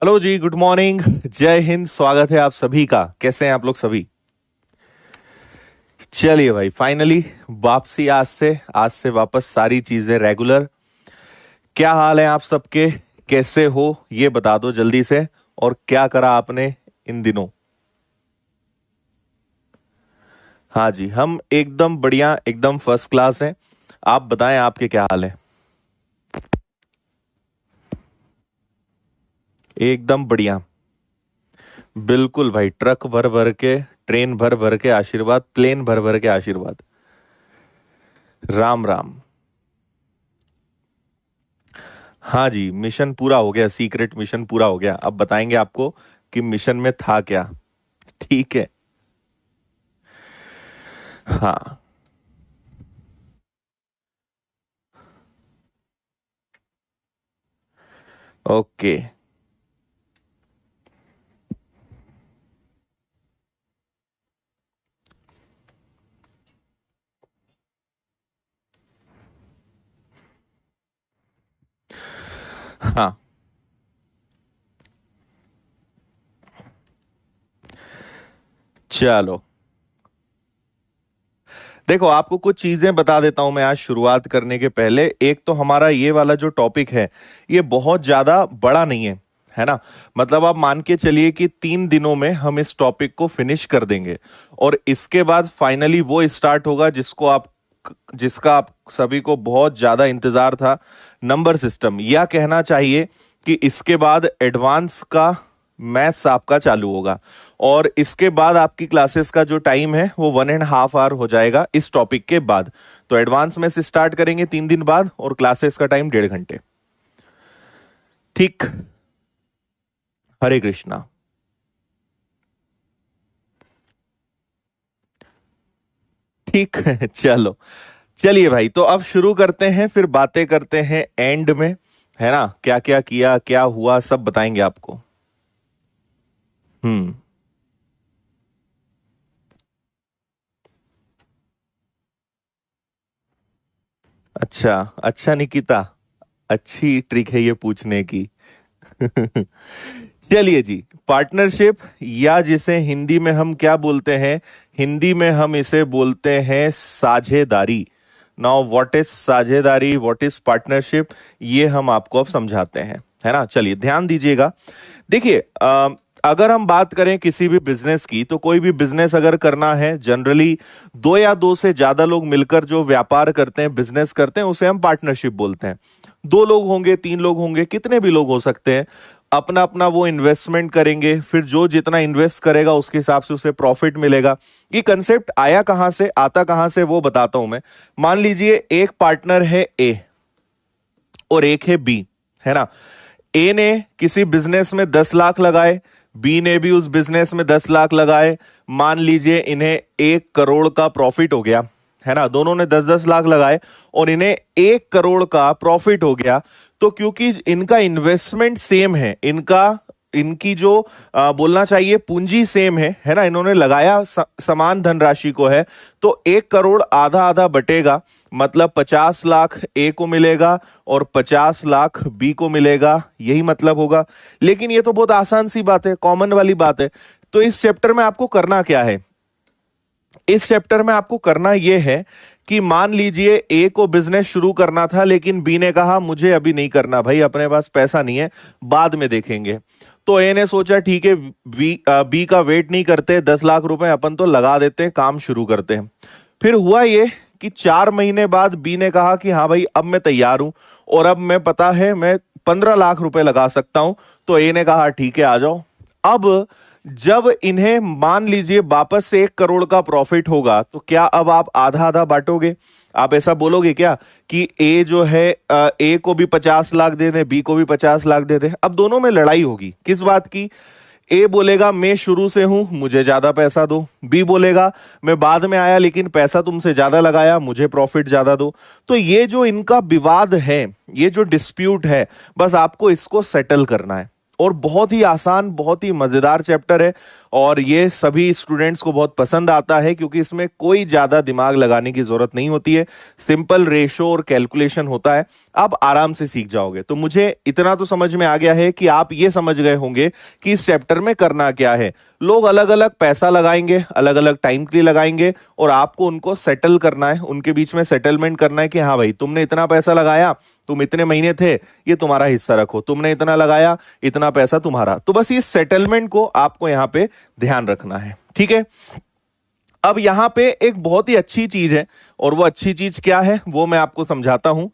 Hello जी, good morning. जय हिंद। स्वागत है आप सभी का। कैसे हैं आप लोग सभी? चलिए भाई, फाइनली वापसी। आज से वापस सारी चीजें रेगुलर। क्या हाल है आप सबके? कैसे हो ये बता दो जल्दी से। और क्या करा आपने इन दिनों? हाँ जी, हम एकदम बढ़िया, एकदम फर्स्ट क्लास हैं। आप बताएं, आपके क्या हाल है? एकदम बढ़िया। बिल्कुल भाई, ट्रक भर भर के, ट्रेन भर भर के आशीर्वाद, प्लेन भर भर के आशीर्वाद। राम राम। हाँ जी, मिशन पूरा हो गया। सीक्रेट मिशन पूरा हो गया। अब बताएंगे आपको कि मिशन में था क्या। ठीक है। हाँ। ओके। हाँ, चलो देखो, आपको कुछ चीजें बता देता हूं मैं आज शुरुआत करने के पहले। एक तो हमारा ये वाला जो टॉपिक है, ये बहुत ज्यादा बड़ा नहीं है ना। मतलब आप मान के चलिए कि 3 दिनों में हम इस टॉपिक को फिनिश कर देंगे। और इसके बाद फाइनली वो स्टार्ट होगा जिसका आप सभी को बहुत ज्यादा इंतजार था। नंबर सिस्टम, या कहना चाहिए कि इसके बाद एडवांस का मैथ्स आपका चालू होगा। और इसके बाद आपकी क्लासेस का जो टाइम है वो 1.5 आवर हो जाएगा इस टॉपिक के बाद। तो एडवांस में से स्टार्ट करेंगे 3 दिन बाद, और क्लासेस का टाइम 1.5 घंटे। ठीक। हरे कृष्णा। ठीक है, चलो। चलिए भाई, तो अब शुरू करते हैं, फिर बातें करते हैं एंड में। है ना, क्या क्या किया, क्या हुआ, सब बताएंगे आपको। हम्म। अच्छा। अच्छा निकिता, अच्छी ट्रिक है ये पूछने की। चलिए जी। पार्टनरशिप, या जिसे हिंदी में हम क्या बोलते हैं? हिंदी में हम इसे बोलते हैं साझेदारी। नाउ व्हाट इज साझेदारी, व्हाट इज पार्टनरशिप, ये हम आपको अब समझाते हैं। है ना, चलिए ध्यान दीजिएगा। देखिए, अगर हम बात करें किसी भी बिजनेस की, तो कोई भी बिजनेस अगर करना है, जनरली दो या दो से ज्यादा लोग मिलकर जो व्यापार करते हैं, बिजनेस करते हैं, उसे हम पार्टनरशिप बोलते हैं। 2 लोग होंगे, 3 लोग होंगे, कितने भी लोग हो सकते हैं। अपना अपना वो इन्वेस्टमेंट करेंगे, फिर जो जितना इन्वेस्ट करेगा उसके हिसाब से उसे प्रॉफिट मिलेगा। ये कंसेप्ट आया कहां से, आता कहां से, वो बताता हूं मैं। मान लीजिए एक पार्टनर है ए और एक है बी। है ना। ए ने किसी बिजनेस में 10 लाख लगाए, बी ने भी उस बिजनेस में 10 लाख लगाए। मान लीजिए इन्हें 1 करोड़ का प्रॉफिट हो गया। है ना, दोनों ने 10-10 लाख लगाए और इन्हें 1 करोड़ का प्रॉफिट हो गया। तो क्योंकि इनका इन्वेस्टमेंट सेम है, इनका इनकी जो बोलना चाहिए पूंजी सेम है ना, इन्होंने लगाया समान धनराशि को है। तो 1 करोड़ आधा आधा बटेगा। मतलब 50 लाख ए को मिलेगा और 50 लाख बी को मिलेगा, यही मतलब होगा। लेकिन ये तो बहुत आसान सी बात है, कॉमन वाली बात है। तो इस चैप्टर में आपको करना क्या है? इस चैप्टर में आपको करना यह है कि मान लीजिए ए को बिजनेस शुरू करना था, लेकिन बी ने कहा मुझे अभी नहीं करना भाई, अपने पास पैसा नहीं है, बाद में देखेंगे। तो ए ने सोचा ठीक है, बी का वेट नहीं करते, 10 लाख रुपए अपन तो लगा देते हैं, काम शुरू करते हैं। फिर हुआ ये कि 4 महीने बाद बी ने कहा कि हाँ भाई, अब मैं तैयार हूं, और अब मैं पता है मैं 15 लाख रुपए लगा सकता हूं। तो ए ने कहा ठीक है, आ जाओ। अब जब इन्हें मान लीजिए वापस से 1 करोड़ का प्रॉफिट होगा, तो क्या अब आप आधा आधा बांटोगे? आप ऐसा बोलोगे क्या कि ए जो है, ए को भी 50 लाख दे दे, बी को भी 50 लाख दे दे? अब दोनों में लड़ाई होगी किस बात की। ए बोलेगा मैं शुरू से हूं, मुझे ज्यादा पैसा दो। बी बोलेगा मैं बाद में आया, लेकिन पैसा तुमसे ज्यादा लगाया, मुझे प्रॉफिट ज्यादा दो। तो ये जो इनका विवाद है, ये जो डिस्प्यूट है, बस आपको इसको सेटल करना है। और बहुत ही आसान, बहुत ही मजेदार चैप्टर है और ये सभी स्टूडेंट्स को बहुत पसंद आता है क्योंकि इसमें कोई ज्यादा दिमाग लगाने की जरूरत नहीं होती है, सिंपल रेशो और कैलकुलेशन होता है, आप आराम से सीख जाओगे। तो मुझे इतना तो समझ में आ गया है कि आप ये समझ गए होंगे कि इस चैप्टर में करना क्या है। लोग अलग अलग पैसा लगाएंगे, अलग अलग टाइम के लिए लगाएंगे और आपको उनको सेटल करना है, उनके बीच में सेटलमेंट करना है कि हाँ भाई तुमने इतना पैसा लगाया, तुम इतने महीने थे, ये तुम्हारा हिस्सा रखो, तुमने इतना लगाया, इतना पैसा तुम्हारा। तो बस इस सेटलमेंट को आपको यहां पे ध्यान रखना है, ठीक है। अब यहां पे एक बहुत ही अच्छी चीज है और वो अच्छी चीज क्या है वो मैं आपको समझाता हूं।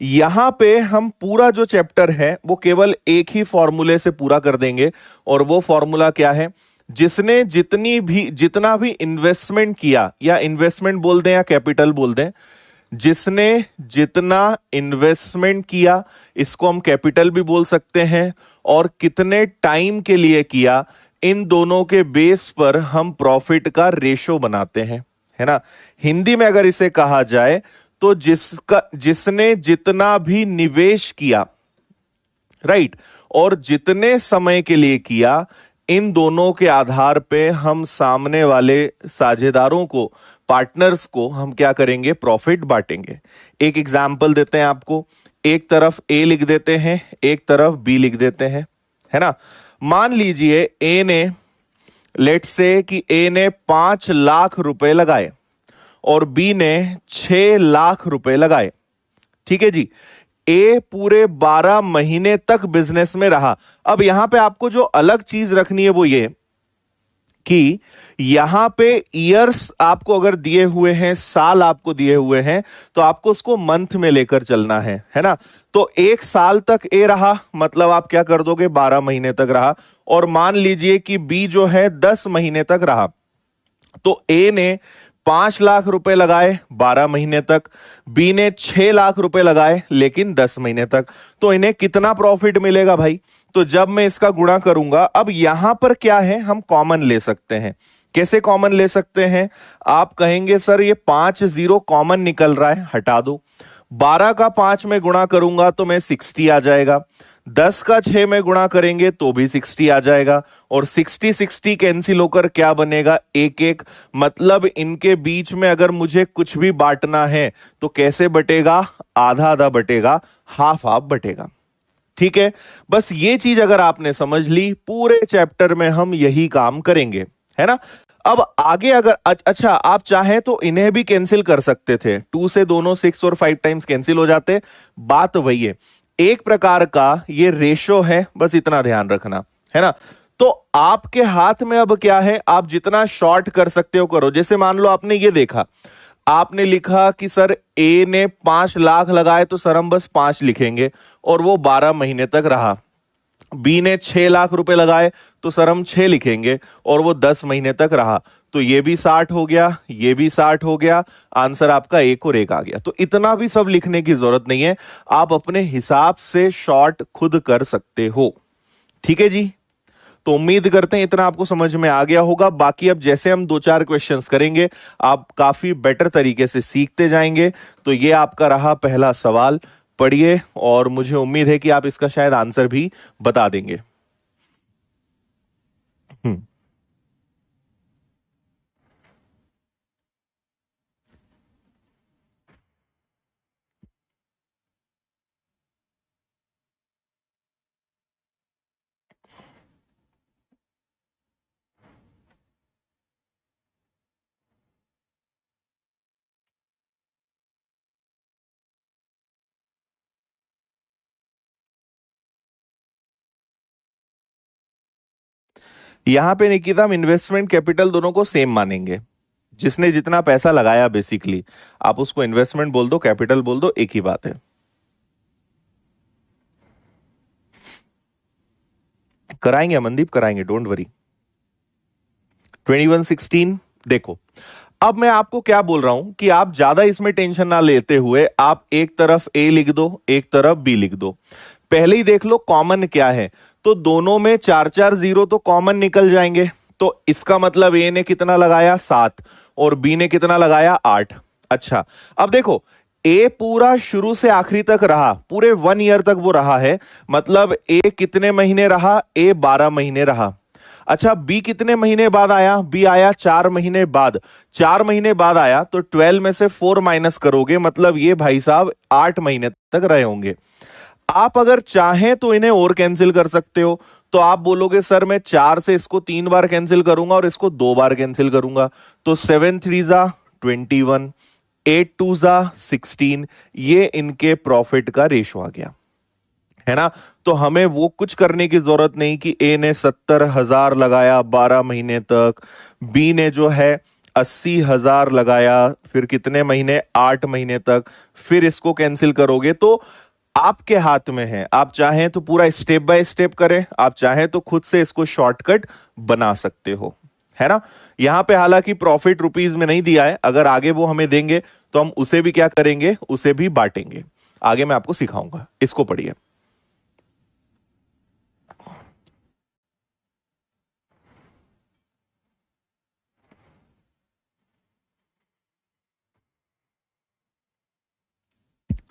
यहां पे हम पूरा जो चैप्टर है वो केवल एक ही फॉर्मूले से पूरा कर देंगे और वो फॉर्मूला क्या है, जिसने जितना भी इन्वेस्टमेंट किया, या इन्वेस्टमेंट बोल दें या कैपिटल बोल दें, जिसने जितना इन्वेस्टमेंट किया इसको हम कैपिटल भी बोल सकते हैं, और कितने टाइम के लिए किया, इन दोनों के बेस पर हम प्रॉफिट का रेशो बनाते हैं, है ना। हिंदी में अगर इसे कहा जाए तो जिसने जितना भी निवेश किया, राइट, और जितने समय के लिए किया, इन दोनों के आधार पे हम सामने वाले साझेदारों को, पार्टनर्स को हम क्या करेंगे, प्रॉफिट बांटेंगे। एक एग्जाम्पल देते हैं आपको, एक तरफ ए लिख देते हैं, एक तरफ बी लिख देते हैं, है ना। मान लीजिए ए ने, लेट्स से कि ए ने 5 लाख रुपए लगाए और बी ने 6 लाख रुपए लगाए, ठीक है जी। ए पूरे 12 महीने तक बिजनेस में रहा। अब यहां पे आपको जो अलग चीज रखनी है वो ये कि यहां पे ईयर्स आपको अगर दिए हुए हैं, साल आपको दिए हुए हैं, तो आपको उसको मंथ में लेकर चलना है ना। तो 1 साल तक ए रहा, मतलब आप क्या कर दोगे, 12 महीने तक रहा। और मान लीजिए कि बी जो है 10 महीने तक रहा, तो ए ने 5 लाख रुपए लगाए 12 महीने तक, बी ने 6 लाख रुपए लगाए लेकिन 10 महीने तक। तो इन्हें कितना प्रॉफिट मिलेगा भाई, तो जब मैं इसका गुणा करूंगा, अब यहां पर क्या है, हम कॉमन ले सकते हैं। कैसे कॉमन ले सकते हैं, आप कहेंगे सर ये 5 जीरो कॉमन निकल रहा है, हटा दो। 12 का 5 में गुणा करूंगा तो मैं 60 आ जाएगा, 10 का 6 में गुणा करेंगे तो भी 60 आ जाएगा, और 60 60 कैंसिल होकर क्या बनेगा, 1 1। मतलब इनके बीच में अगर मुझे कुछ भी बांटना है तो कैसे बटेगा, आधा आधा बटेगा, हाफ हाफ बटेगा, ठीक है। बस ये चीज अगर आपने समझ ली, पूरे चैप्टर में हम यही काम करेंगे, है ना। अब आगे अगर अच्छा आप चाहें तो इन्हें भी कैंसिल कर सकते थे, 2 से दोनों 6 और 5 टाइम्स कैंसिल हो जाते, बात वही है, एक प्रकार का ये रेशो है, बस इतना ध्यान रखना, है ना। तो आपके हाथ में अब क्या है, आप जितना शॉर्ट कर सकते हो करो। जैसे मान लो आपने ये देखा, आपने लिखा कि सर ए ने 5 लाख लगाए तो सर हम बस 5 लिखेंगे और वो 12 महीने तक रहा। बी ने 6 लाख रुपए लगाए तो सर हम 6 लिखेंगे और वो 10 महीने तक रहा। तो ये भी 60 हो गया, ये भी 60 हो गया, आंसर आपका 1 और 1 आ गया। तो इतना भी सब लिखने की जरूरत नहीं है, आप अपने हिसाब से शॉर्ट खुद कर सकते हो, ठीक है जी। तो उम्मीद करते हैं इतना आपको समझ में आ गया होगा। बाकी अब जैसे हम 2-4 क्वेश्चंस करेंगे, आप काफी बेटर तरीके से सीखते जाएंगे। तो ये आपका रहा पहला सवाल, पढ़िए और मुझे उम्मीद है कि आप इसका शायद आंसर भी बता देंगे। यहां पे निकिता हम इन्वेस्टमेंट कैपिटल दोनों को सेम मानेंगे। जिसने जितना पैसा लगाया बेसिकली, आप उसको इन्वेस्टमेंट बोल दो, कैपिटल बोल दो, एक ही बात है। कराएंगे अमनदीप, कराएंगे, डोंट वरी। 2116 देखो, अब मैं आपको क्या बोल रहा हूं कि आप ज्यादा इसमें टेंशन ना लेते हुए आप एक तरफ ए लिख दो, एक तरफ बी लिख दो। पहले ही देख लो कॉमन क्या है, तो दोनों में 4 4 जीरो तो कॉमन निकल जाएंगे। तो इसका मतलब ए ने कितना लगाया, 7, और बी ने कितना लगाया, 8। अच्छा अब देखो, ए पूरा शुरू से आखिरी तक रहा, पूरे 1 ईयर तक वो रहा है, मतलब ए कितने महीने रहा, ए 12 महीने रहा। अच्छा, बी कितने महीने बाद आया, बी आया 4 महीने बाद। 4 महीने बाद आया तो 12 में से 4 माइनस करोगे, मतलब ये भाई साहब 8 महीने तक रहे होंगे। आप अगर चाहें तो इन्हें और कैंसिल कर सकते हो। तो आप बोलोगे सर मैं 4 से इसको 3 बार कैंसिल करूंगा और इसको 2 बार कैंसिल करूंगा, तो 7 3 जा 21, 8 2 जा 16, ये इनके प्रॉफिट का रेशो आ गया, है ना। तो हमें वो कुछ करने की जरूरत नहीं कि ए ने 70,000 लगाया 12 महीने तक, बी ने जो है 80,000 लगाया, फिर कितने महीने, 8 महीने तक, फिर इसको कैंसिल करोगे। तो आपके हाथ में है, आप चाहें तो पूरा स्टेप बाय स्टेप करें, आप चाहें तो खुद से इसको शॉर्टकट बना सकते हो, है ना। यहां पे हालांकि प्रॉफिट रुपीज में नहीं दिया है, अगर आगे वो हमें देंगे तो हम उसे भी क्या करेंगे, उसे भी बांटेंगे। आगे मैं आपको सिखाऊंगा, इसको पढ़िए।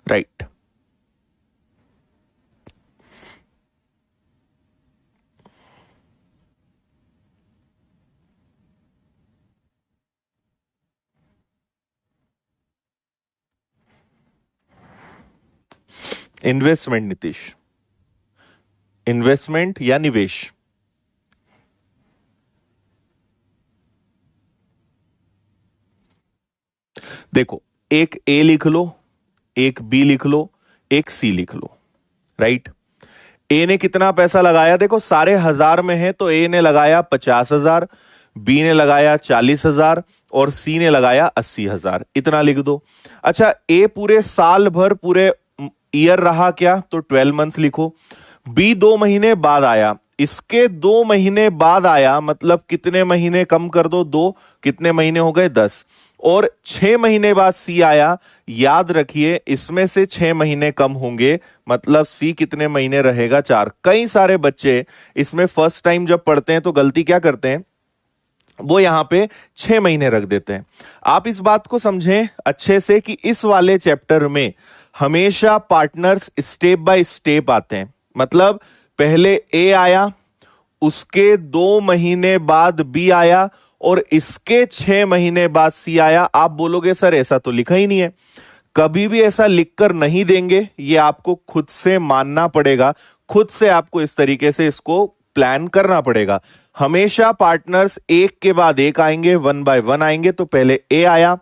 राइट। इन्वेस्टमेंट नीतीश, इन्वेस्टमेंट या निवेश। देखो, एक ए लिख लो, एक बी लिख लो, एक सी लिख लो, राइट। ए ने कितना पैसा लगाया, देखो सारे हजार में है, तो ए ने लगाया 50,000, बी ने लगाया 40,000 और सी ने लगाया 80,000, इतना लिख दो। अच्छा, ए पूरे साल भर, पूरे ईयर रहा क्या, तो 12 मंथ्स लिखो। बी 2 महीने बाद आया, इसके 2 महीने बाद आया, मतलब कितने महीने कम कर दो, दो, कितने महीने हो गए, 10। और 6 महीने बाद सी आया, याद रखिए इसमें से 6 महीने कम होंगे, मतलब सी कितने महीने रहेगा, 4। कई सारे बच्चे इसमें फर्स्ट टाइम जब पढ़ते हैं तो गलती क्या करते हैं, वो यहां पे 6 महीने रख देते हैं। आप इस बात को समझें अच्छे से कि इस वाले चैप्टर में हमेशा पार्टनर्स स्टेप बाय स्टेप आते हैं, मतलब पहले ए आया, उसके 2 महीने बाद बी आया और इसके 6 महीने बाद सी आया। आप बोलोगे सर ऐसा तो लिखा ही नहीं है, कभी भी ऐसा लिखकर नहीं देंगे, ये आपको खुद से मानना पड़ेगा, खुद से आपको इस तरीके से इसको प्लान करना पड़ेगा। हमेशा पार्टनर्स एक के बाद एक आएंगे, 1 बाय 1 आएंगे। तो पहले ए आया,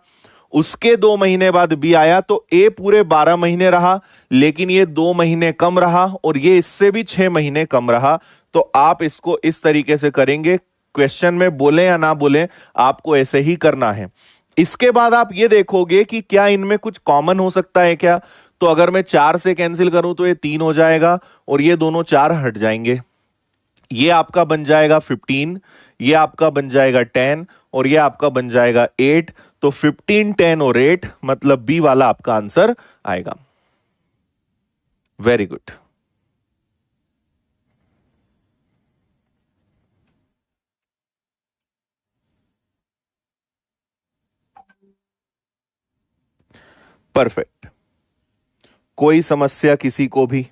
उसके 2 महीने बाद बी आया, तो ए पूरे 12 महीने रहा, लेकिन ये 2 महीने कम रहा और ये इससे भी 6 महीने कम रहा। तो आप इसको इस तरीके से करेंगे, क्वेश्चन में बोले या ना बोले, आपको ऐसे ही करना है। इसके बाद आप ये देखोगे कि क्या इनमें कुछ कॉमन हो सकता है क्या। तो अगर मैं 4 से कैंसिल करूं तो ये 3 हो जाएगा और ये दोनों 4 हट जाएंगे, ये आपका बन जाएगा 15, ये आपका बन जाएगा 10 और ये आपका बन जाएगा 8। तो 15, 10 और 8, मतलब बी वाला आपका आंसर आएगा। Very good. परफेक्ट। कोई समस्या किसी को भी।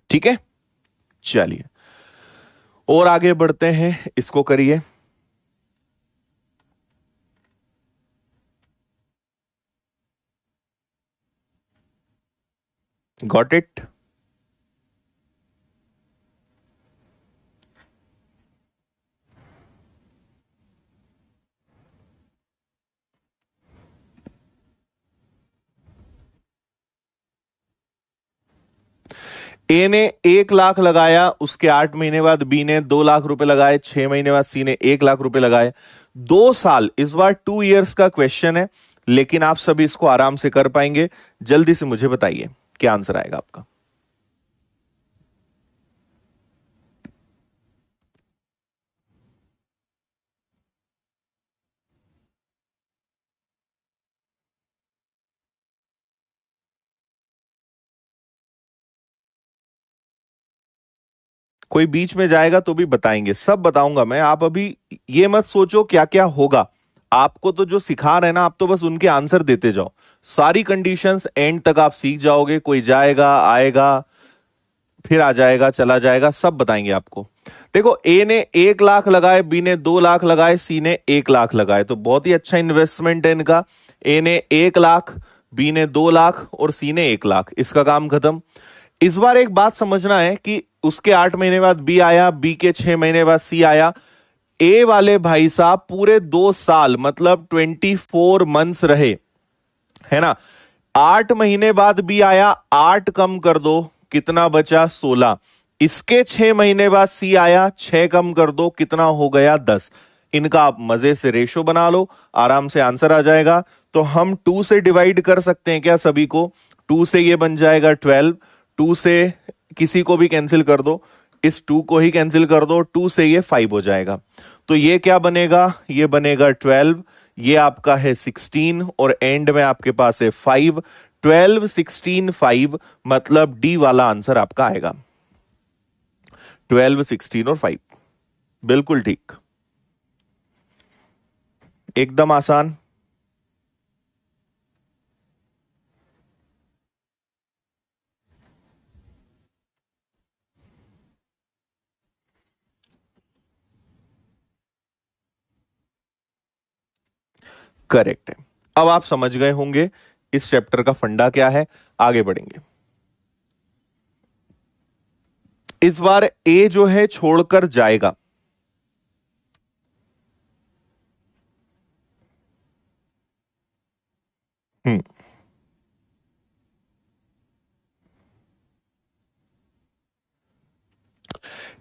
ठीक है, चलिए और आगे बढ़ते हैं, इसको करिए। Got it. ए ने 1 लाख लगाया, उसके 8 महीने बाद बी ने 2 लाख रुपए लगाए, 6 महीने बाद सी ने 1 लाख रुपए लगाए। 2 साल, इस बार 2 इयर्स का क्वेश्चन है, लेकिन आप सभी इसको आराम से कर पाएंगे। जल्दी से मुझे बताइए क्या आंसर आएगा आपका। कोई बीच में जाएगा तो भी बताएंगे, सब बताऊंगा मैं। आप अभी ये मत सोचो क्या क्या होगा, आपको तो जो सिखा रहे हैं ना, आप तो बस उनके आंसर देते जाओ। सारी कंडीशंस एंड तक आप सीख जाओगे। कोई जाएगा आएगा फिर आ जाएगा चला जाएगा, सब बताएंगे आपको। देखो, ए ने 1 लाख लगाए, बी ने 2 लाख लगाए, सी ने 1 लाख लगाए, तो बहुत ही अच्छा इन्वेस्टमेंट है इनका। ए ने 1 लाख, बी ने 2 लाख और सी ने 1 लाख, इसका काम खत्म। इस बार एक बात समझना है कि उसके 8 महीने बाद बी आया, बी के 6 महीने बाद सी आया। ए वाले भाई साहब पूरे 2 साल मतलब 24 मंथ्स रहे, है ना। 8 महीने बाद बी आया, 8 कम कर दो कितना बचा, 16। इसके 6 महीने बाद सी आया, 6 कम कर दो कितना हो गया, 10। इनका आप मजे से रेशो बना लो, आराम से आंसर आ जाएगा। तो हम 2 से डिवाइड कर सकते हैं क्या सभी को? 2 से ये बन जाएगा 12, 2 से किसी को भी कैंसिल कर दो, इस 2 को ही कैंसिल कर दो, 2 से ये 5 हो जाएगा। तो ये क्या बनेगा, ये बनेगा 12, ये आपका है 16 और एंड में आपके पास है 5। 12, 16, 5 मतलब डी वाला आंसर आपका आएगा। 12, 16 और 5, बिल्कुल ठीक, एकदम आसान। करेक्ट है। अब आप समझ गए होंगे इस चैप्टर का फंडा क्या है। आगे बढ़ेंगे। इस बार ए जो है छोड़कर जाएगा। हम्म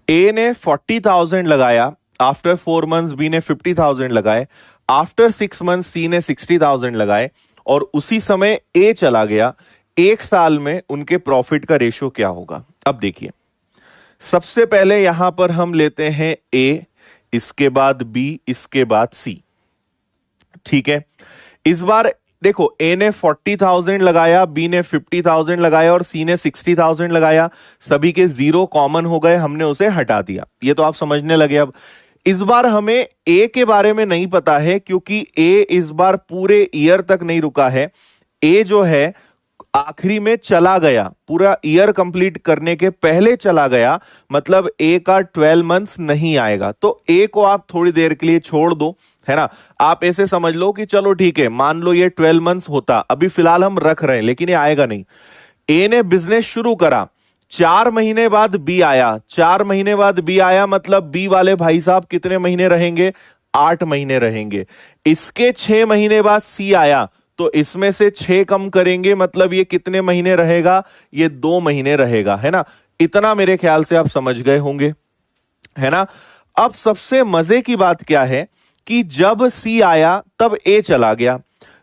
ए ने 40,000 लगाया, आफ्टर 4 मंथ्स बी ने 50,000 लगाए, आफ्टर 6 मंथ्स सी ने 60,000 लगाए और उसी समय ए चला गया। 1 साल में उनके प्रॉफिट का रेशियो क्या होगा? अब देखिए, सबसे पहले यहां पर हम लेते हैं ए, इसके बाद बी, इसके बाद सी। ठीक है, इस बार देखो, ए ने 40,000 लगाया, बी ने 50,000 लगाया और सी ने 60,000 लगाया। सभी के जीरो कॉमन हो गए, हमने उसे हटा दिया। ये तो आप समझने लगे। अब इस बार हमें ए के बारे में नहीं पता है क्योंकि ए इस बार पूरे ईयर तक नहीं रुका है। ए जो है आखिरी में चला गया, पूरा ईयर कंप्लीट करने के पहले चला गया, मतलब ए का 12 मंथ्स नहीं आएगा। तो ए को आप थोड़ी देर के लिए छोड़ दो, है ना। आप ऐसे समझ लो कि चलो ठीक है, मान लो ये 12 मंथ्स होता, अभी फिलहाल हम रख रहे हैं, लेकिन ये आएगा नहीं। ए ने बिजनेस शुरू करा, 4 महीने बाद बी आया, 4 महीने बाद बी आया मतलब बी वाले भाई साहब कितने महीने रहेंगे? 8 महीने रहेंगे। इसके 6 महीने बाद सी आया, तो इसमें से 6 कम करेंगे मतलब ये कितने महीने रहेगा? ये 2 महीने रहेगा, है ना। इतना मेरे ख्याल से आप समझ गए होंगे, है ना। अब सबसे मजे की बात क्या है कि जब सी आया तब ए चला गया,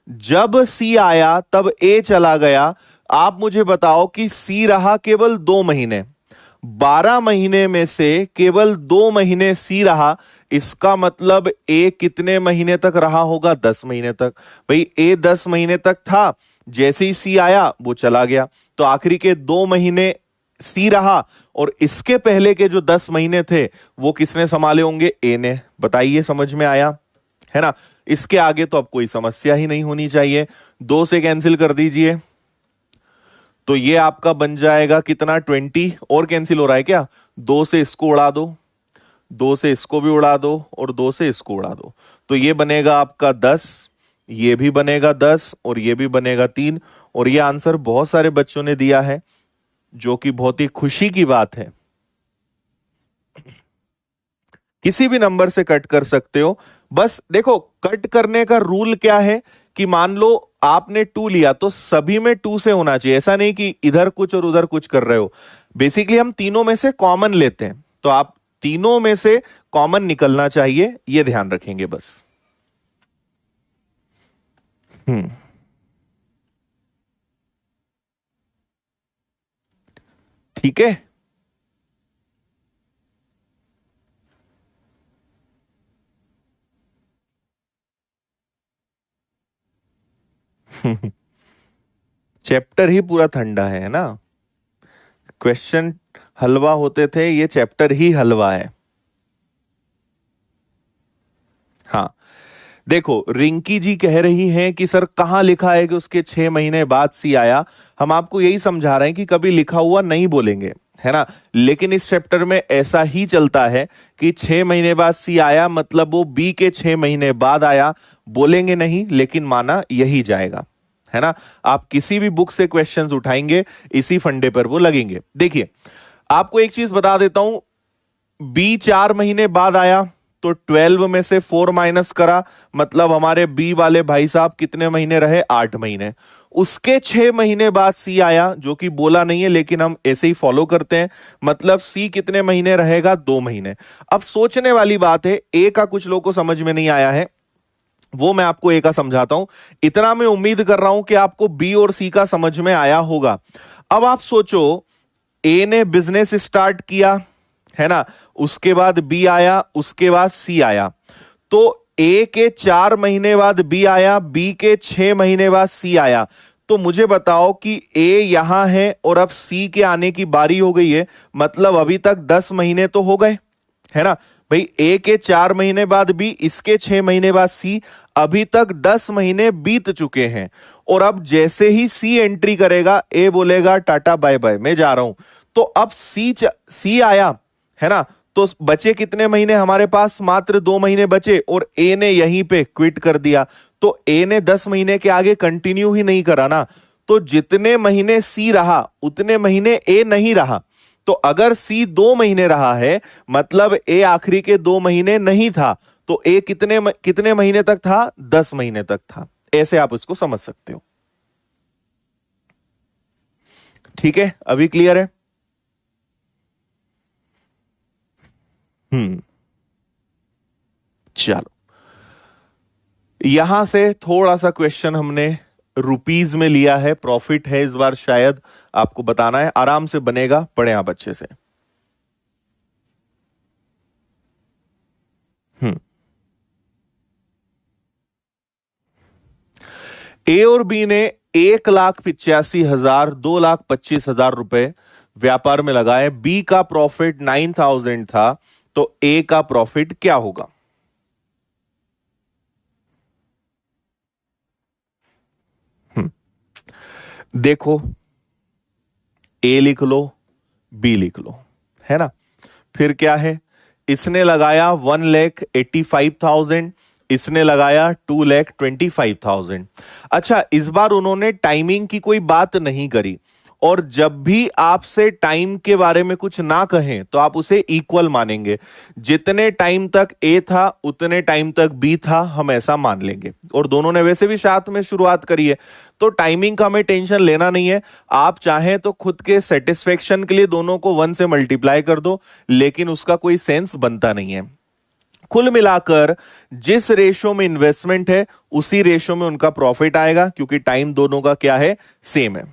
जब सी आया तब ए चला गया। आप मुझे बताओ कि सी रहा केवल 2 महीने, 12 महीने में से केवल 2 महीने सी रहा। इसका मतलब ए कितने महीने तक रहा होगा? 10 महीने तक। भाई ए 10 महीने तक था, जैसे ही सी आया वो चला गया, तो आखिरी के 2 महीने सी रहा और इसके पहले के जो 10 महीने थे वो किसने संभाले होंगे? ए ने। बताइए, समझ में आया, है ना। इसके आगे तो अब कोई समस्या ही नहीं होनी चाहिए। 2 से कैंसिल कर दीजिए, तो ये आपका बन जाएगा कितना? 20। और कैंसिल हो रहा है क्या? 2 से इसको उड़ा दो, 2 से इसको भी उड़ा दो और 2 से इसको उड़ा दो, तो ये बनेगा आपका 10, ये भी बनेगा 10 और ये भी बनेगा 3। और ये आंसर बहुत सारे बच्चों ने दिया है, जो कि बहुत ही खुशी की बात है। किसी भी नंबर से कट कर सकते हो। बस देखो, कट करने का रूल क्या है कि मान लो आपने 2 लिया तो सभी में 2 से होना चाहिए, ऐसा नहीं कि इधर कुछ और उधर कुछ कर रहे हो। बेसिकली हम तीनों में से कॉमन लेते हैं, तो आप तीनों में से कॉमन निकलना चाहिए, ये ध्यान रखेंगे बस। हम्म ठीक है। चैप्टर ही पूरा ठंडा है ना। क्वेश्चन हलवा होते थे, ये चैप्टर ही हलवा है। हाँ, देखो रिंकी जी कह रही हैं कि सर कहां लिखा है कि उसके 6 महीने बाद सी आया। हम आपको यही समझा रहे हैं कि कभी लिखा हुआ नहीं बोलेंगे, है ना। लेकिन इस चैप्टर में ऐसा ही चलता है कि 6 महीने बाद सी आया, मतलब वो बी के 6 महीने बाद आया, बोलेंगे नहीं, लेकिन माना यही जाएगा, है ना। आप किसी भी बुक से क्वेश्चंस उठाएंगे इसी फंडे पर वो लगेंगे। देखिए आपको एक चीज बता देता हूं, बी 4 महीने बाद आया तो 12 में से 4 माइनस करा, मतलब हमारे बी वाले भाई साहब कितने महीने रहे, 8 महीने। उसके 6 महीने बाद सी आया, जो कि बोला नहीं है लेकिन हम ऐसे ही फॉलो करते हैं, मतलब सी कितने महीने रहेगा, 2 महीने। अब सोचने वाली बात है, ए का कुछ लोगों को समझ में नहीं आया है, वो मैं आपको ए का समझाता हूं। इतना मैं उम्मीद कर रहा हूं कि आपको बी और सी का समझ में आया होगा। अब आप सोचो, ए ने बिजनेस स्टार्ट किया, है ना, उसके बाद बी आया, उसके बाद सी आया, तो ए के 4 महीने बाद बी आया, बी के 6 महीने बाद सी आया। तो मुझे बताओ कि ए यहां है और अब सी के आने की बारी हो गई है, मतलब अभी तक 10 महीने तो हो गए, है ना भाई। ए के 4 महीने बाद बी, इसके 6 महीने बाद सी, अभी तक 10 महीने बीत चुके हैं। और अब जैसे ही सी एंट्री करेगा, ए बोलेगा टाटा बाय बाय, मैं जा रहा हूं। तो अब सी आया, है ना, तो बचे कितने महीने हमारे पास, मात्र 2 महीने बचे, और ए ने यहीं पे क्विट कर दिया। तो ए ने 10 महीने के आगे कंटिन्यू ही नहीं करा ना, तो जितने महीने सी रहा उतने महीने ए नहीं रहा। तो अगर सी 2 महीने रहा है, मतलब ए आखिरी के 2 महीने नहीं था, तो ए कितने महीने तक था, 10 महीने तक था। ऐसे आप इसको समझ सकते हो। ठीक है, अभी क्लियर है। चलो, यहां से थोड़ा सा क्वेश्चन हमने रुपीज में लिया है, प्रॉफिट है इस बार, शायद आपको बताना है, आराम से बनेगा, पढ़े आप अच्छे से। ए और बी ने 1,85,000, 2,25,000 रुपए व्यापार में लगाए। बी का प्रॉफिट 9,000 था, तो ए का प्रॉफिट क्या होगा। देखो, ए लिख लो, बी लिख लो, है ना। फिर क्या है, इसने लगाया 1,85,000, इसने लगाया 2,25,000। अच्छा, इस बार उन्होंने टाइमिंग की कोई बात नहीं करी, और जब भी आपसे टाइम के बारे में कुछ ना कहें तो आप उसे इक्वल मानेंगे। जितने टाइम तक ए था उतने टाइम तक बी था, हम ऐसा मान लेंगे। और दोनों ने वैसे भी साथ में शुरुआत करी है, तो टाइमिंग का हमें टेंशन लेना नहीं है। आप चाहें तो खुद के सेटिस्फेक्शन के लिए दोनों को 1 से मल्टीप्लाई कर दो, लेकिन उसका कोई सेंस बनता नहीं है। कुल मिलाकर जिस रेशो में इन्वेस्टमेंट है उसी रेशो में उनका प्रॉफिट आएगा, क्योंकि टाइम दोनों का क्या है, सेम है।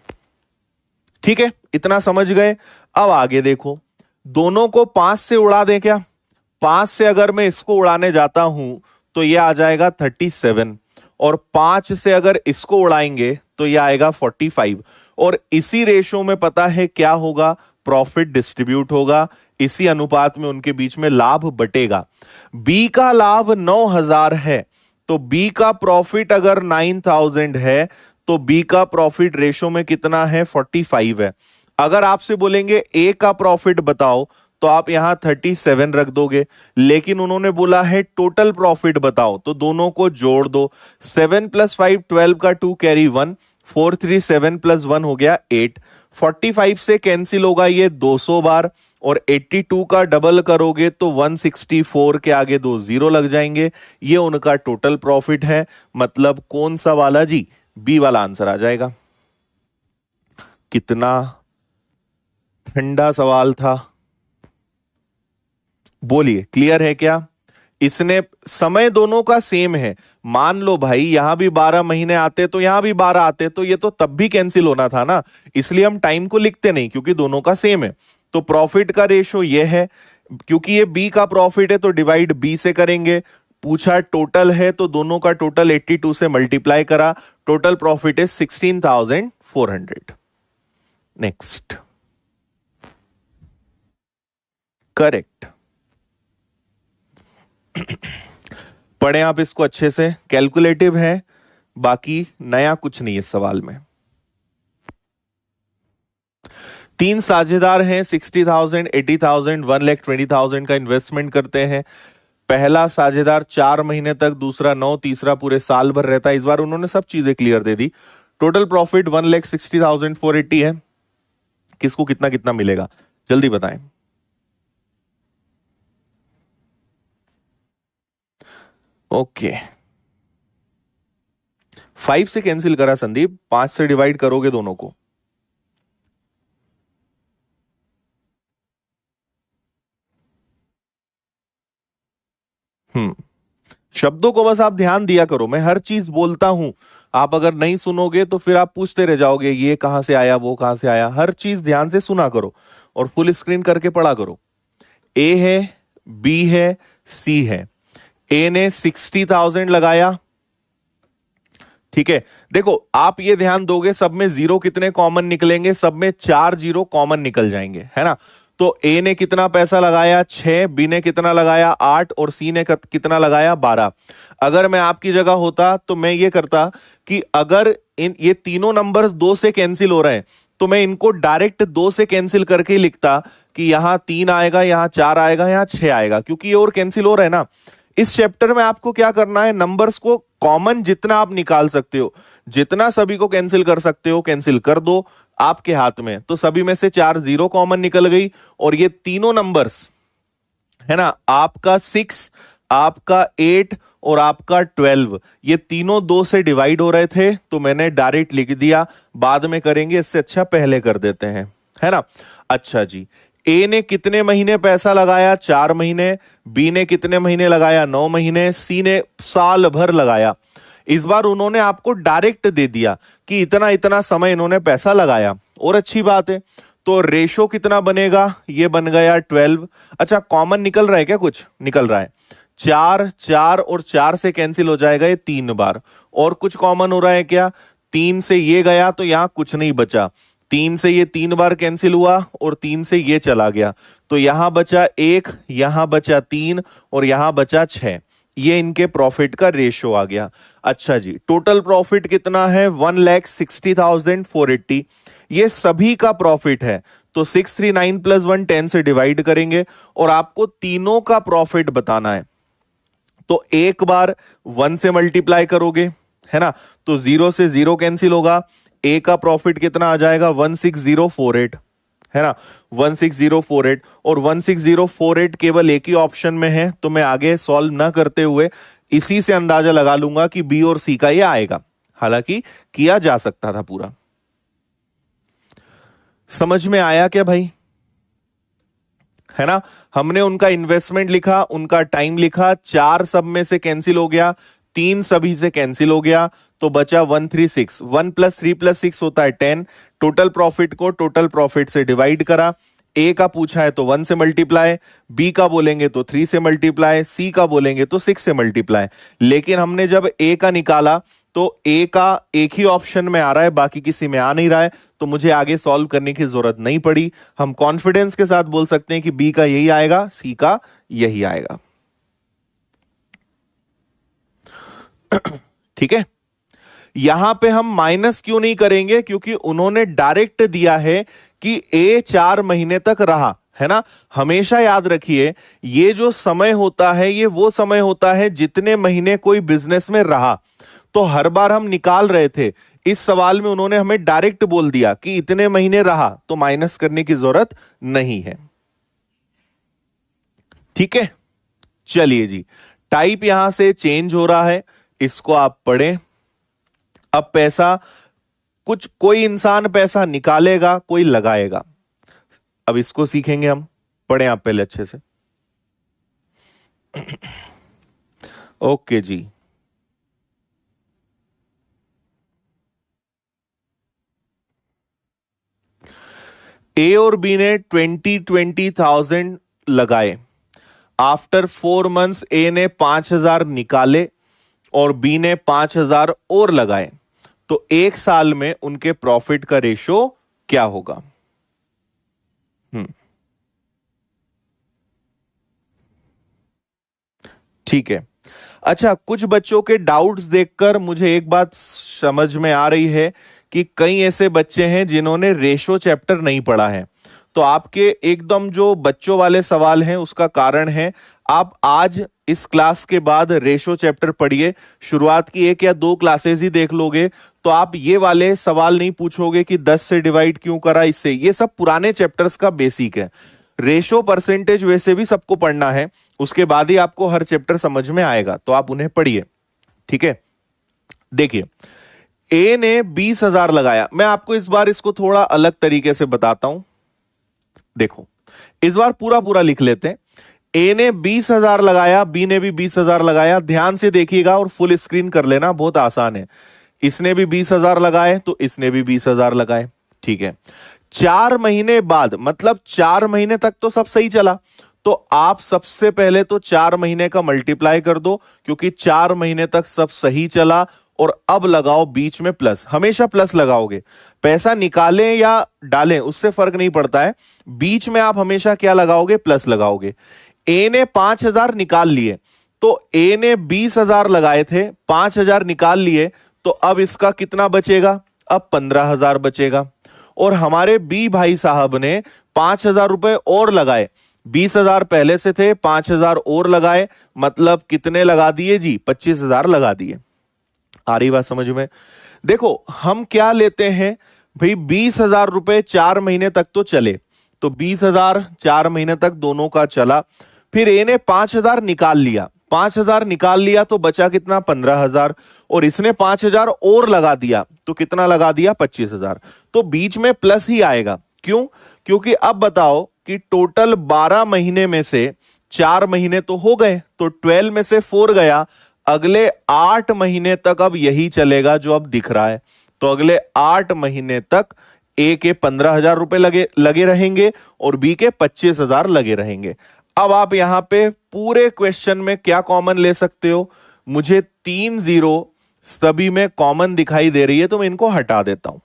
ठीक है, इतना समझ गए। अब आगे देखो, दोनों को 5 से उड़ा दें क्या। 5 से अगर मैं इसको उड़ाने जाता हूं तो यह आ जाएगा 37, और 5 से अगर इसको उड़ाएंगे तो यह आएगा 45। और इसी रेशो में पता है क्या होगा, प्रॉफिट डिस्ट्रीब्यूट होगा, इसी अनुपात में उनके बीच में लाभ बटेगा। बी का लाभ 9,000 है, तो बी का प्रॉफिट अगर 9,000 है, तो बी का प्रॉफिट रेशो में कितना है, 45 है। अगर आपसे बोलेंगे ए का प्रॉफिट बताओ, तो आप यहां 37 रख दोगे, लेकिन उन्होंने बोला है टोटल प्रॉफिट बताओ, तो दोनों को जोड़ दो। 7 + 5 12 का 2 कैरी 1, 4 3 7 + 1 हो गया 8। 45 से कैंसिल होगा ये 200 बार, और 82 का डबल करोगे तो 164 के आगे 2 जीरो लग जाएंगे। ये उनका टोटल प्रॉफिट है। मतलब कौन सा वाला जी, बी वाला आंसर आ जाएगा। कितना ठंडा सवाल था, बोलिए क्लियर है क्या। इसने समय दोनों का सेम है। मान लो भाई यहां भी 12 महीने आते तो यहां भी 12 आते, तो ये तो तब भी कैंसिल होना था ना, इसलिए हम टाइम को लिखते नहीं, क्योंकि दोनों का सेम है। तो प्रॉफिट का रेशो ये है, क्योंकि ये बी का प्रॉफिट है तो डिवाइड बी से करेंगे। पूछा टोटल है तो दोनों का टोटल 82 से मल्टीप्लाई करा, टोटल प्रॉफिट है 16,400। Next, correct. पढ़ें आप इसको अच्छे से, कैलकुलेटिव है, बाकी नया कुछ नहीं इस सवाल में। 3 साझेदार हैं, 60,000, 80,000, 1,20,000 का इन्वेस्टमेंट करते हैं। पहला साझेदार 4 महीने तक, दूसरा 9, तीसरा पूरे साल भर रहता है। इस बार उन्होंने सब चीजें क्लियर दे दी। टोटल प्रॉफिट 1,60,480 है। किसको कितना कितना मिलेगा जल्दी बताएं। ओके, 5 से कैंसिल करा संदीप, 5 से डिवाइड करोगे दोनों को। शब्दों को बस आप ध्यान दिया करो, मैं हर चीज बोलता हूं, आप अगर नहीं सुनोगे तो फिर आप पूछते रह जाओगे ये कहां से आया वो कहां से आया। हर चीज ध्यान से सुना करो और फुल स्क्रीन करके पढ़ा करो। ए है, बी है, सी है। ए ने 60,000 लगाया, ठीक है। देखो आप ये ध्यान दोगे, सब में जीरो कितने कॉमन निकलेंगे, सब में 4 जीरो कॉमन निकल जाएंगे, है ना। तो ए ने कितना पैसा लगाया 6, बी ने कितना लगाया 8 और सी ने कितना लगाया 12। अगर मैं आपकी जगह होता तो मैं ये करता कि अगर ये तीनों नंबर्स 2 से कैंसिल हो रहे हैं तो मैं इनको डायरेक्ट 2 से कैंसिल करके ही लिखता कि यहां 3 आएगा, यहां 4 आएगा, यहां 6 आएगा, क्योंकि ये और कैंसिल हो रहा है ना। इस चैप्टर में आपको क्या करना है, नंबर्स को कॉमन जितना आप निकाल सकते हो, जितना सभी को कैंसिल कर सकते हो कैंसिल कर दो, आपके हाथ में। तो सभी में से 4 जीरो कॉमन निकल गई और ये तीनों नंबर्स है ना, आपका 6, आपका 8 और आपका 12, ये तीनों 2 से डिवाइड हो रहे थे तो मैंने डायरेक्ट लिख दिया। बाद में करेंगे, इससे अच्छा पहले कर देते हैं, है ना। अच्छा जी, ए ने कितने महीने पैसा लगाया 4 महीने, बी ने कितने महीने लगाया 9 महीने, सी ने साल भर लगाया। इस बार उन्होंने आपको डायरेक्ट दे दिया कि इतना इतना समय इन्होंने पैसा लगाया, और अच्छी बात है। तो रेशो कितना बनेगा, ये बन गया 12। अच्छा कॉमन निकल रहा है क्या, कुछ निकल रहा है 4, 4 और 4 से कैंसिल हो जाएगा ये 3 बार। और कुछ कॉमन हो रहा है क्या, 3 से ये गया तो यहां कुछ नहीं बचा, 3 से ये 3 बार कैंसिल हुआ और 3 से ये चला गया, तो यहां बचा 1, यहां बचा 3 और यहां बचा 6। ये इनके प्रॉफिट का रेशो आ गया। अच्छा जी, टोटल प्रॉफिट कितना है 1,60,480, ये सभी का प्रॉफिट है। तो 639 प्लस 1 10 से डिवाइड करेंगे और आपको तीनों का प्रॉफिट बताना है। तो एक बार 1 से मल्टीप्लाई करोगे, है ना, तो 0 से 0 कैंसिल होगा। ए का प्रॉफिट कितना आ जाएगा 16048, है ना, 16048। और 16048 केवल एक ही ऑप्शन में है, तो मैं आगे सॉल्व ना करते हुए इसी से अंदाजा लगा लूंगा कि बी और सी का ये आएगा, हालांकि किया जा सकता था पूरा। समझ में आया क्या भाई, है ना। हमने उनका इन्वेस्टमेंट लिखा, उनका टाइम लिखा, 4 सब में से कैंसिल हो गया, 3 सभी से कैंसिल हो गया, तो बचा 136। 1 + 3 + 6 होता है 10। टोटल प्रॉफिट को टोटल प्रॉफिट से डिवाइड करा। ए का पूछा है तो 1 से मल्टीप्लाई, बी का बोलेंगे तो 3 से मल्टीप्लाई, सी का बोलेंगे तो 6 से मल्टीप्लाई। लेकिन हमने जब ए का निकाला तो ए का एक ही ऑप्शन में आ रहा है, बाकी किसी में आ नहीं रहा है, तो मुझे आगे सॉल्व करने की जरूरत नहीं पड़ी। हम कॉन्फिडेंस के साथ बोल सकते हैं कि बी का यही आएगा, सी का यही आएगा। ठीक है, यहां पे हम माइनस क्यों नहीं करेंगे, क्योंकि उन्होंने डायरेक्ट दिया है कि ए 4 महीने तक रहा, है ना। हमेशा याद रखिए, ये जो समय होता है ये वो समय होता है जितने महीने कोई बिजनेस में रहा। तो हर बार हम निकाल रहे थे, इस सवाल में उन्होंने हमें डायरेक्ट बोल दिया कि इतने महीने रहा, तो माइनस करने की जरूरत नहीं है। ठीक है, चलिए जी, टाइप यहां से चेंज हो रहा है, इसको आप पढ़ें। अब पैसा, कुछ कोई इंसान पैसा निकालेगा, कोई लगाएगा। अब इसको सीखेंगे हम, पढ़ें आप पहले अच्छे से। ओके जी, ए और बी ने 20,000 लगाए। आफ्टर 4 मंथ्स ए ने 5,000 निकाले और बी ने 5,000 और लगाए, तो 1 साल में उनके प्रॉफिट का रेशो क्या होगा। ठीक है। अच्छा, कुछ बच्चों के डाउट्स देखकर मुझे एक बात समझ में आ रही है कि कई ऐसे बच्चे हैं जिन्होंने रेशो चैप्टर नहीं पढ़ा है। तो आपके एकदम जो बच्चों वाले सवाल हैं उसका कारण है, आप आज इस क्लास के बाद रेशो चैप्टर पढ़िए, शुरुआत की 1 या 2 क्लासेस ही देख लोगे तो आप ये वाले सवाल नहीं पूछोगे कि 10 से डिवाइड क्यों करा इससे। ये सब पुराने चैप्टर्स का बेसिक है। रेशो परसेंटेज वैसे भी सबको पढ़ना है, उसके बाद ही आपको हर चैप्टर समझ में आएगा, तो आप उन्हें पढ़िए। ठीक है, देखिए ए ने 20,000 लगाया। मैं आपको इस बार इसको थोड़ा अलग तरीके से बताता हूं। देखो, इस बार पूरा पूरा लिख लेते हैं। ए ने 20,000 लगाया, बी ने भी 20,000 लगाया। ध्यान से देखिएगा और फुल स्क्रीन कर लेना, बहुत आसान है। इसने भी 20,000 लगाए तो इसने भी 20,000 लगाए। ठीक है, 4 महीने बाद, मतलब 4 महीने तक तो सब सही चला, तो आप सबसे पहले तो 4 महीने का मल्टीप्लाई कर दो, क्योंकि 4 महीने तक सब सही चला। और अब लगाओ बीच में प्लस, हमेशा प्लस लगाओगे। पैसा निकालें या डालें उससे फर्क नहीं पड़ता है, बीच में आप हमेशा क्या लगाओगे, प्लस लगाओगे। ए ने 5,000 निकाल लिए, तो ए ने 20,000 लगाए थे, 5,000 निकाल लिए, तो अब इसका कितना बचेगा, अब 15,000 बचेगा। और हमारे बी भाई साहब ने 5,000 रुपए और लगाए, 20,000 पहले से थे, 5,000 और लगाए, मतलब कितने लगा दिए जी, 25,000 लगा दिए। आ रही बात समझ में? देखो हम क्या लेते हैं भाई, 20,000 रुपए 4 महीने तक तो चले, तो 20,000 4 महीने तक दोनों का चला। फिर ए ने 5,000 निकाल लिया, 5,000 निकाल लिया तो बचा कितना, 15,000। और इसने 5,000 और लगा दिया, तो कितना लगा दिया, 25,000। तो बीच में प्लस ही आएगा। क्यों? क्योंकि अब बताओ कि टोटल 12 महीने में से 4 महीने तो हो गए, तो 12 में से 4 गया, अगले 8 महीने तक अब यही चलेगा जो अब दिख रहा है। तो अगले 8 महीने तक ए के 15,000 रुपए लगे रहेंगे और बी के 25,000 लगे रहेंगे। अब आप यहां पे पूरे क्वेश्चन में क्या कॉमन ले सकते हो, मुझे 3 जीरो सभी में कॉमन दिखाई दे रही है, तो मैं इनको हटा देता हूं।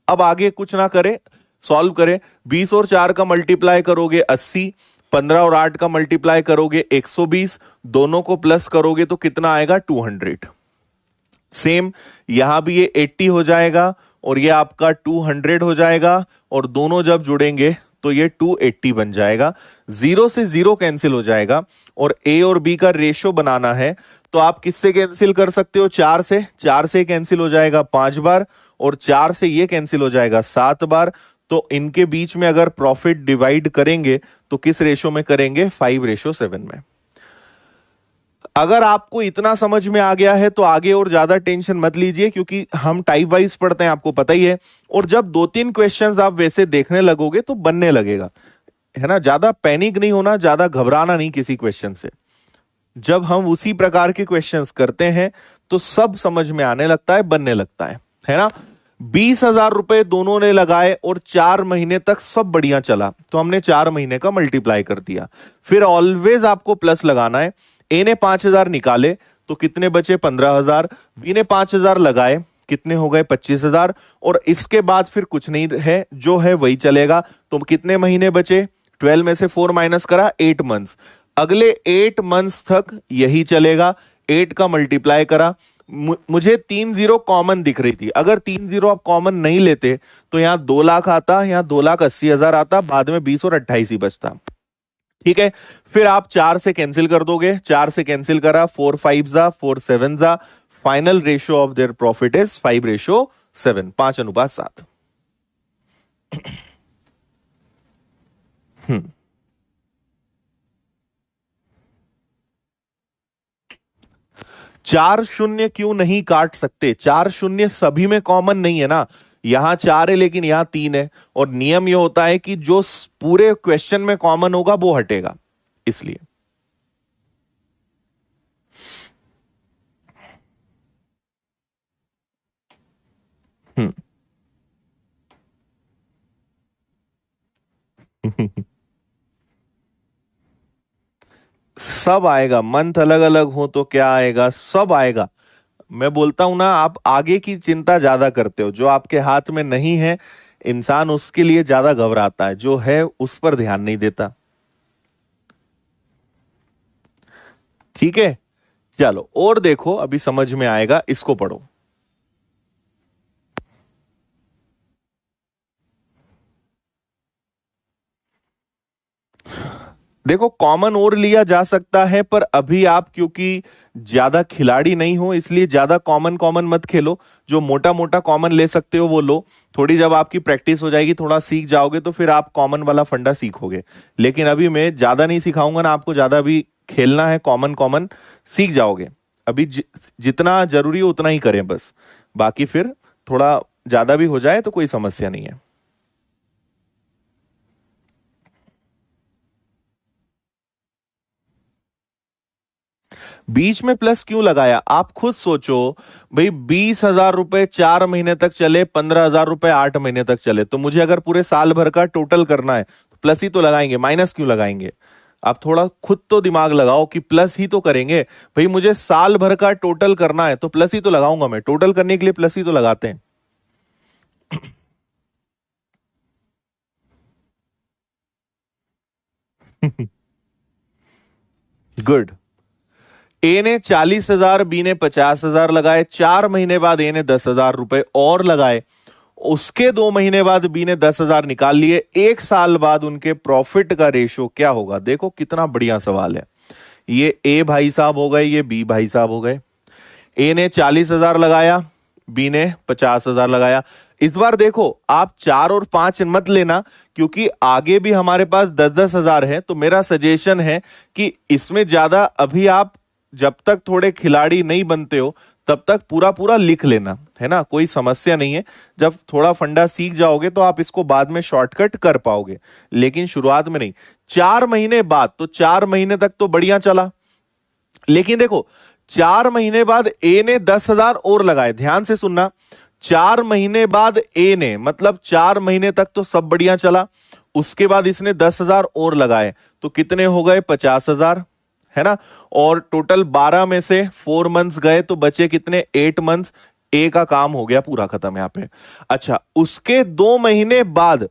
अब आगे कुछ ना करें, सॉल्व करें। 20 और 4 का मल्टीप्लाई करोगे 80, 15 और 8 का मल्टीप्लाई करोगे 120, दोनों को प्लस करोगे तो कितना आएगा, 200। सेम यहां भी ये 80 हो जाएगा और ये आपका 200 हो जाएगा, और दोनों जब जुड़ेंगे तो ये 280 बन जाएगा। 0 से 0 कैंसिल हो जाएगा, और ए और बी का रेशो बनाना है तो आप किससे कैंसिल कर सकते हो, 4 से। 4 से कैंसिल हो जाएगा 5 बार, और 4 से ये कैंसिल हो जाएगा 7 बार। तो इनके बीच में अगर प्रॉफिट डिवाइड करेंगे तो किस रेशो में करेंगे, 5:7 में। अगर आपको इतना समझ में आ गया है तो आगे और ज्यादा टेंशन मत लीजिए, क्योंकि हम टाइप वाइज पढ़ते हैं, आपको पता ही है। और जब 2-3 क्वेश्चंस आप वैसे देखने लगोगे तो बनने लगेगा, है ना। ज्यादा पैनिक नहीं होना, ज्यादा घबराना नहीं किसी क्वेश्चन से। जब हम उसी प्रकार के क्वेश्चंस करते हैं तो सब समझ में आने लगता है, बनने लगता है ना। 20,000 रुपए दोनों ने लगाए और 4 महीने तक सब बढ़िया चला, तो हमने 4 महीने का मल्टीप्लाई कर दिया। फिर ऑलवेज आपको प्लस लगाना है। ए ने 5,000 निकाले तो कितने बचे, 15,000। बी ने 5,000 लगाए, कितने हो गए, 25,000। और इसके बाद फिर कुछ नहीं है, जो है वही चलेगा। तो कितने महीने बचे, 12 में से 4 माइनस करा, 8 मंथ्स। अगले 8 मंथ्स तक यही चलेगा। 8 का मल्टीप्लाई करा, मुझे 3 जीरो कॉमन दिख रही थी। अगर 3 जीरो आप कॉमन नहीं लेते तो यहां 2 लाख आता, यहां 2,80,000 आता, बाद में 20 और 28 ही बचता। ठीक है, फिर आप 4 से कैंसिल कर दोगे, 4 से कैंसिल करा, 4 5 जा, 4 7 जा। Final ratio of their profit is 5:7, 5:7। 4 शून्य क्यों नहीं काट सकते, 4 शून्य सभी में कॉमन नहीं है ना। यहां 4 है लेकिन यहां 3 है, और नियम यह होता है कि जो पूरे क्वेश्चन में कॉमन होगा वो हटेगा, इसलिए। सब आएगा, मंथ अलग अलग हो तो क्या आएगा, सब आएगा। मैं बोलता हूं ना, आप आगे की चिंता ज्यादा करते हो, जो आपके हाथ में नहीं है इंसान उसके लिए ज्यादा घबराता है, जो है उस पर ध्यान नहीं देता। ठीक है, चलो और देखो, अभी समझ में आएगा, इसको पढ़ो। देखो कॉमन और लिया जा सकता है, पर अभी आप क्योंकि ज्यादा खिलाड़ी नहीं हो इसलिए ज्यादा कॉमन कॉमन मत खेलो। जो मोटा मोटा कॉमन ले सकते हो वो लो। थोड़ी जब आपकी प्रैक्टिस हो जाएगी, थोड़ा सीख जाओगे, तो फिर आप कॉमन वाला फंडा सीखोगे। लेकिन अभी मैं ज्यादा नहीं सिखाऊंगा ना आपको, ज्यादा भी खेलना है, कॉमन कॉमन सीख जाओगे। अभी जितना जरूरी हो उतना ही करें बस। बाकी फिर थोड़ा ज्यादा भी हो जाए तो कोई समस्या नहीं है। बीच में प्लस क्यों लगाया, आप खुद सोचो। भाई 20,000 रुपए 4 महीने तक चले, 15,000 रुपए 8 महीने तक चले, तो मुझे अगर पूरे साल भर का टोटल करना है तो प्लस ही तो लगाएंगे, माइनस क्यों लगाएंगे। आप थोड़ा खुद तो दिमाग लगाओ कि प्लस ही तो करेंगे। भाई मुझे साल भर का टोटल करना है तो प्लस ही तो लगाऊंगा, मैं टोटल करने के लिए प्लस ही तो लगाते हैं। गुड। ए ने 40,000, बी ने 50,000 लगाए, 4 महीने बाद ए ने 10,000 रुपए और लगाए। उसके 2 महीने बाद बी ने 10,000 निकाल लिए। 1 साल बाद उनके प्रॉफिट का रेशो क्या होगा। देखो कितना बढ़िया सवाल है। ये ए भाई साहब हो गए, ये बी भाई साहब हो गए। ए ने 40,000 लगाया, बी ने 50,000 लगाया। इस बार देखो आप 4 और 5 मत लेना, क्योंकि आगे भी हमारे पास 10-10 हजार है। तो मेरा सजेशन है कि इसमें ज्यादा अभी आप जब तक थोड़े खिलाड़ी नहीं बनते हो तब तक पूरा पूरा लिख लेना, है ना, कोई समस्या नहीं है। जब थोड़ा फंडा सीख जाओगे तो आप इसको बाद में शॉर्टकट कर पाओगे, लेकिन शुरुआत में नहीं। 4 महीने बाद, तो 4 महीने तक तो बढ़िया चला। लेकिन देखो 4 महीने बाद ए ने 10,000 और लगाए, ध्यान से सुनना। 4 महीने बाद ए ने, मतलब 4 महीने तक तो सब बढ़िया चला। उसके बाद इसने 10,000 और लगाए, तो कितने हो गए, 50,000, है ना। और टोटल 12 में से 4 मंथ्स गए तो बचे कितने, 8 मंथ्स। ए का काम हो गया पूरा खत्म यहां पे। अच्छा, उसके 2 महीने बाद,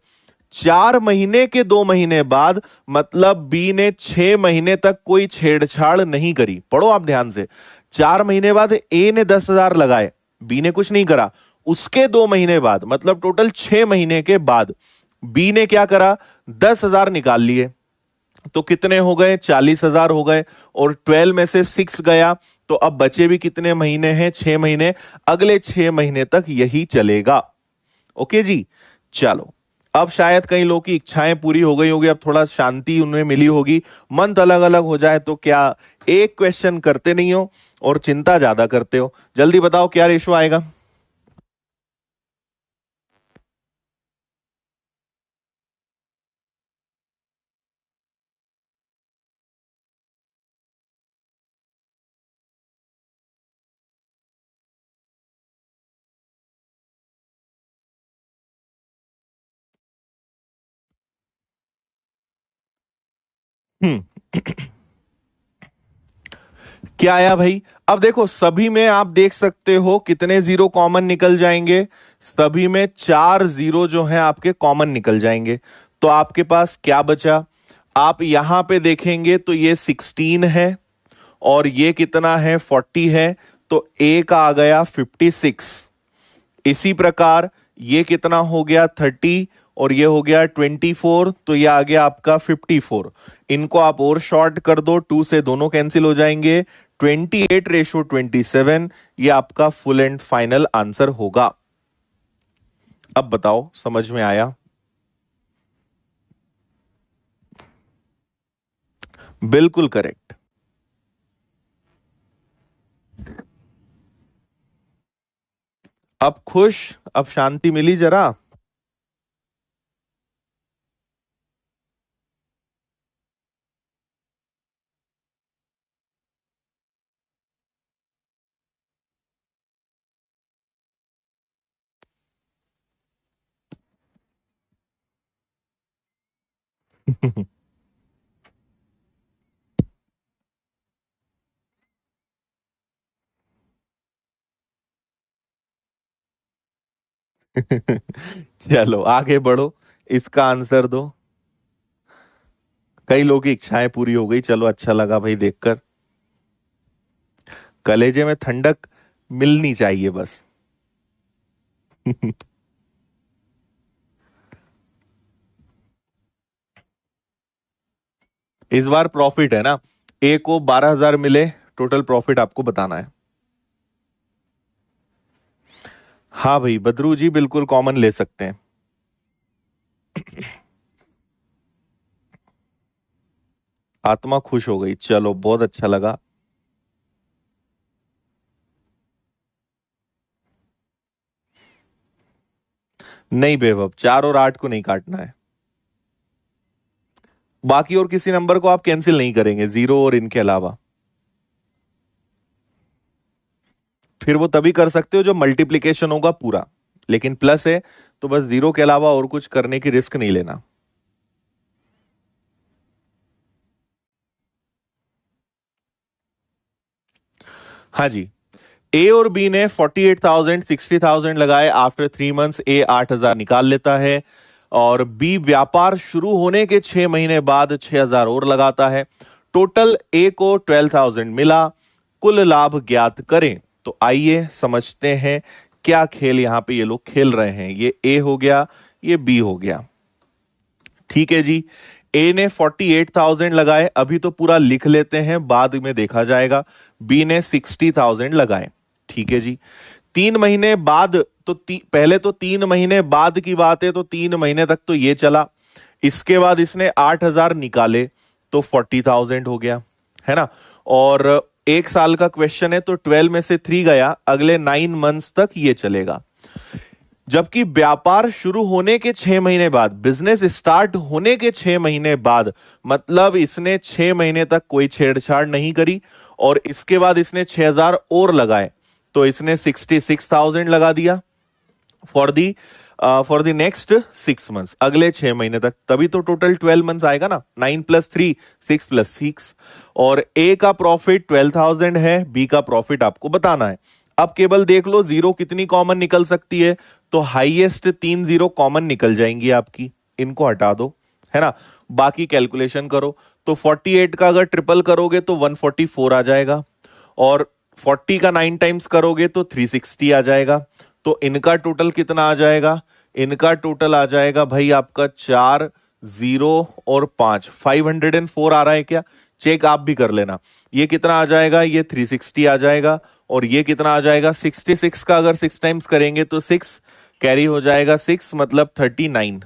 4 महीने के 2 महीने बाद, मतलब बी ने 6 महीने तक कोई छेड़छाड़ नहीं करी। पढ़ो आप ध्यान से। 4 महीने बाद ए ने 10,000 लगाए, बी ने कुछ नहीं करा। उसके 2 महीने बाद, मतलब टोटल 6 महीने के बाद, बी ने क्या करा, 10,000 निकाल लिए। तो कितने हो गए, 40,000 हो गए। और 12 में से 6 गया, तो अब बचे भी कितने महीने हैं, 6 महीने। अगले 6 महीने तक यही चलेगा। ओके जी। चलो, अब शायद कई लोगों की इच्छाएं पूरी हो गई होगी, अब थोड़ा शांति उन्हें मिली होगी। मंथ अलग अलग हो जाए तो क्या एक क्वेश्चन करते नहीं हो और चिंता ज्यादा करते हो। जल्दी बताओ क्या रेशो आएगा। हम्म। क्या आया भाई। अब देखो सभी में आप देख सकते हो कितने जीरो कॉमन निकल जाएंगे। सभी में 4 जीरो जो है आपके कॉमन निकल जाएंगे। तो आपके पास क्या बचा, आप यहां पे देखेंगे तो ये 16 है और ये कितना है, 40 है। तो ए का आ गया 56। इसी प्रकार ये कितना हो गया, 30, और ये हो गया 24, तो ये आ गया आपका 54। इनको आप और शॉर्ट कर दो, 2 से दोनों कैंसिल हो जाएंगे। 28:27, ये आपका फुल एंड फाइनल आंसर होगा। अब बताओ समझ में आया। बिल्कुल करेक्ट। अब खुश, अब शांति मिली जरा। चलो आगे बढ़ो, इसका आंसर दो। कई लोगों की इच्छाएं पूरी हो गई, चलो अच्छा लगा भाई देखकर। कलेजे में ठंडक मिलनी चाहिए बस। इस बार प्रॉफिट है ना, ए को 12,000 मिले, टोटल प्रॉफिट आपको बताना है। हाँ भाई बदरू जी, बिल्कुल कॉमन ले सकते हैं। आत्मा खुश हो गई, चलो बहुत अच्छा लगा। नहीं बेवब, 4 और 8 को नहीं काटना है। बाकी और किसी नंबर को आप कैंसिल नहीं करेंगे, जीरो और इनके अलावा। फिर वो तभी कर सकते हो जो मल्टीप्लीकेशन होगा पूरा, लेकिन प्लस है तो बस जीरो के अलावा और कुछ करने की रिस्क नहीं लेना। हाँ जी, ए और बी ने 48,000 60,000 लगाए। आफ्टर 3 मंथ्स ए 8,000 निकाल लेता है, और बी व्यापार शुरू होने के 6 महीने बाद 6,000 और लगाता है। टोटल ए को 12,000 मिला। कुल लाभ ज्ञात करें। तो आइए समझते हैं क्या खेल यहां पे ये लोग खेल रहे हैं। ये ए हो गया, ये बी हो गया। ठीक है जी, ए ने 48,000 लगाए, अभी तो पूरा लिख लेते हैं, बाद में देखा जाएगा। बी ने 60,000 लगाए। ठीक है जी, 3 महीने बाद, तो पहले तो 3 महीने बाद की बात है, तो 3 महीने तक तो ये चला। इसके बाद इसने 8,000 निकाले, तो 40,000 हो गया, है ना। और 1 साल का क्वेश्चन है, तो 12 में से 3 गया, अगले 9 मंथ्स तक ये चलेगा। जबकि व्यापार शुरू होने के 6 महीने बाद, बिजनेस स्टार्ट होने के 6 महीने बाद, मतलब इसने 6 महीने तक कोई छेड़छाड़ नहीं करी, और इसके बाद इसने 6,000 और लगाए, तो इसने 66,000 लगा दिया फॉर द नेक्स्ट 6 मंथ्स, अगले 6 महीने तक। तभी तो टोटल 12 मंथ्स आएगा ना, 9 + 3 6 + 6। और ए का प्रॉफिट 12,000 है, बी का प्रॉफिट आपको बताना है। अब केवल देख लो जीरो कितनी कॉमन निकल सकती है, तो हाईएस्ट 3 जीरो कॉमन निकल जाएंगी आपकी, इनको हटा दो, है ना। बाकी कैलकुलेशन करो, तो 48 का अगर ट्रिपल करोगे तो 144 आ जाएगा, और 40 का 9 टाइम्स करोगे तो 360 आ जाएगा। तो इनका टोटल कितना आ जाएगा? इनका टोटल आ जाएगा भाई आपका 4 0 और 5, 504 आ रहा है क्या? चेक आप भी कर लेना। ये कितना आ जाएगा? ये 360 आ जाएगा। और ये कितना आ जाएगा? 66 का अगर 6 टाइम्स करेंगे तो 6 कैरी हो जाएगा, 6 मतलब 39।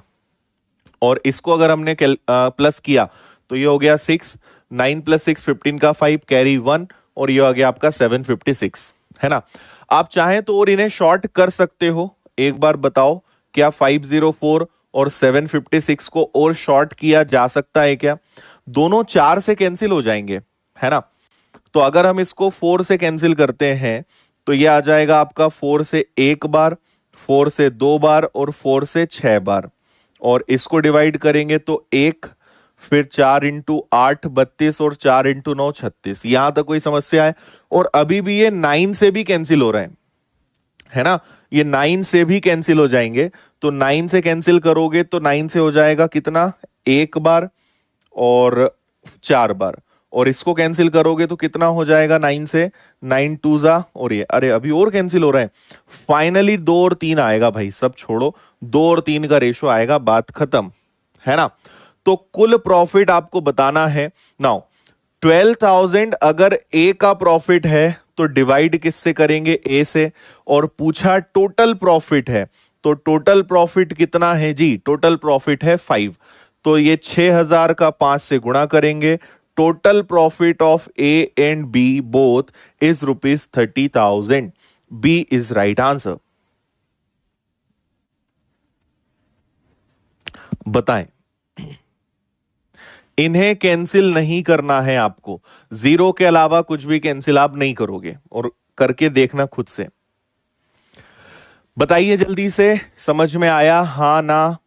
और इसको अगर हमने प्लस किया तो ये हो गया 6, 9 + 6 15 का 5 कैरी 1, और ये आ गया आपका 756, है ना। आप चाहें तो और इन्हें शॉर्ट कर सकते हो। एक बार बताओ, क्या 504 और 756 को और शॉर्ट किया जा सकता है क्या? दोनों 4 से कैंसिल हो जाएंगे, है ना। तो अगर हम इसको 4 से कैंसिल करते हैं तो ये आ जाएगा आपका 4 से 1 बार, 4 से 2 बार, और 4 से 6 बार। और इसको डिवाइड करेंगे तो 1, फिर 4 × 8 32, और 4 × 9 36। यहां तक कोई समस्या है? और अभी भी ये 9 से भी कैंसिल हो रहे हैं, है ना। ये 9 से भी कैंसिल हो जाएंगे। तो 9 से कैंसिल करोगे तो 9 से हो जाएगा कितना? 1 बार और 4 बार। और इसको कैंसिल करोगे तो कितना हो जाएगा 9 से? 9 2 जा, और ये अरे अभी और कैंसिल हो रहा है। फाइनली 2 और 3 आएगा भाई, सब छोड़ो, 2 और 3 का रेशो आएगा, बात खत्म, है ना। तो कुल प्रॉफिट आपको बताना है। नाउ 12,000 अगर ए का प्रॉफिट है तो डिवाइड किससे करेंगे? ए से। और पूछा टोटल प्रॉफिट है, तो टोटल प्रॉफिट कितना है जी? टोटल प्रॉफिट है 5। तो ये 6,000 का 5 से गुणा करेंगे। Total profit of A and B both is ₹30,000। B is right answer. बताएं। इन्हें कैंसिल नहीं करना है आपको, जीरो के अलावा कुछ भी कैंसिल आप नहीं करोगे, और करके देखना खुद से। बताइए जल्दी से, समझ में आया? हाँ ना?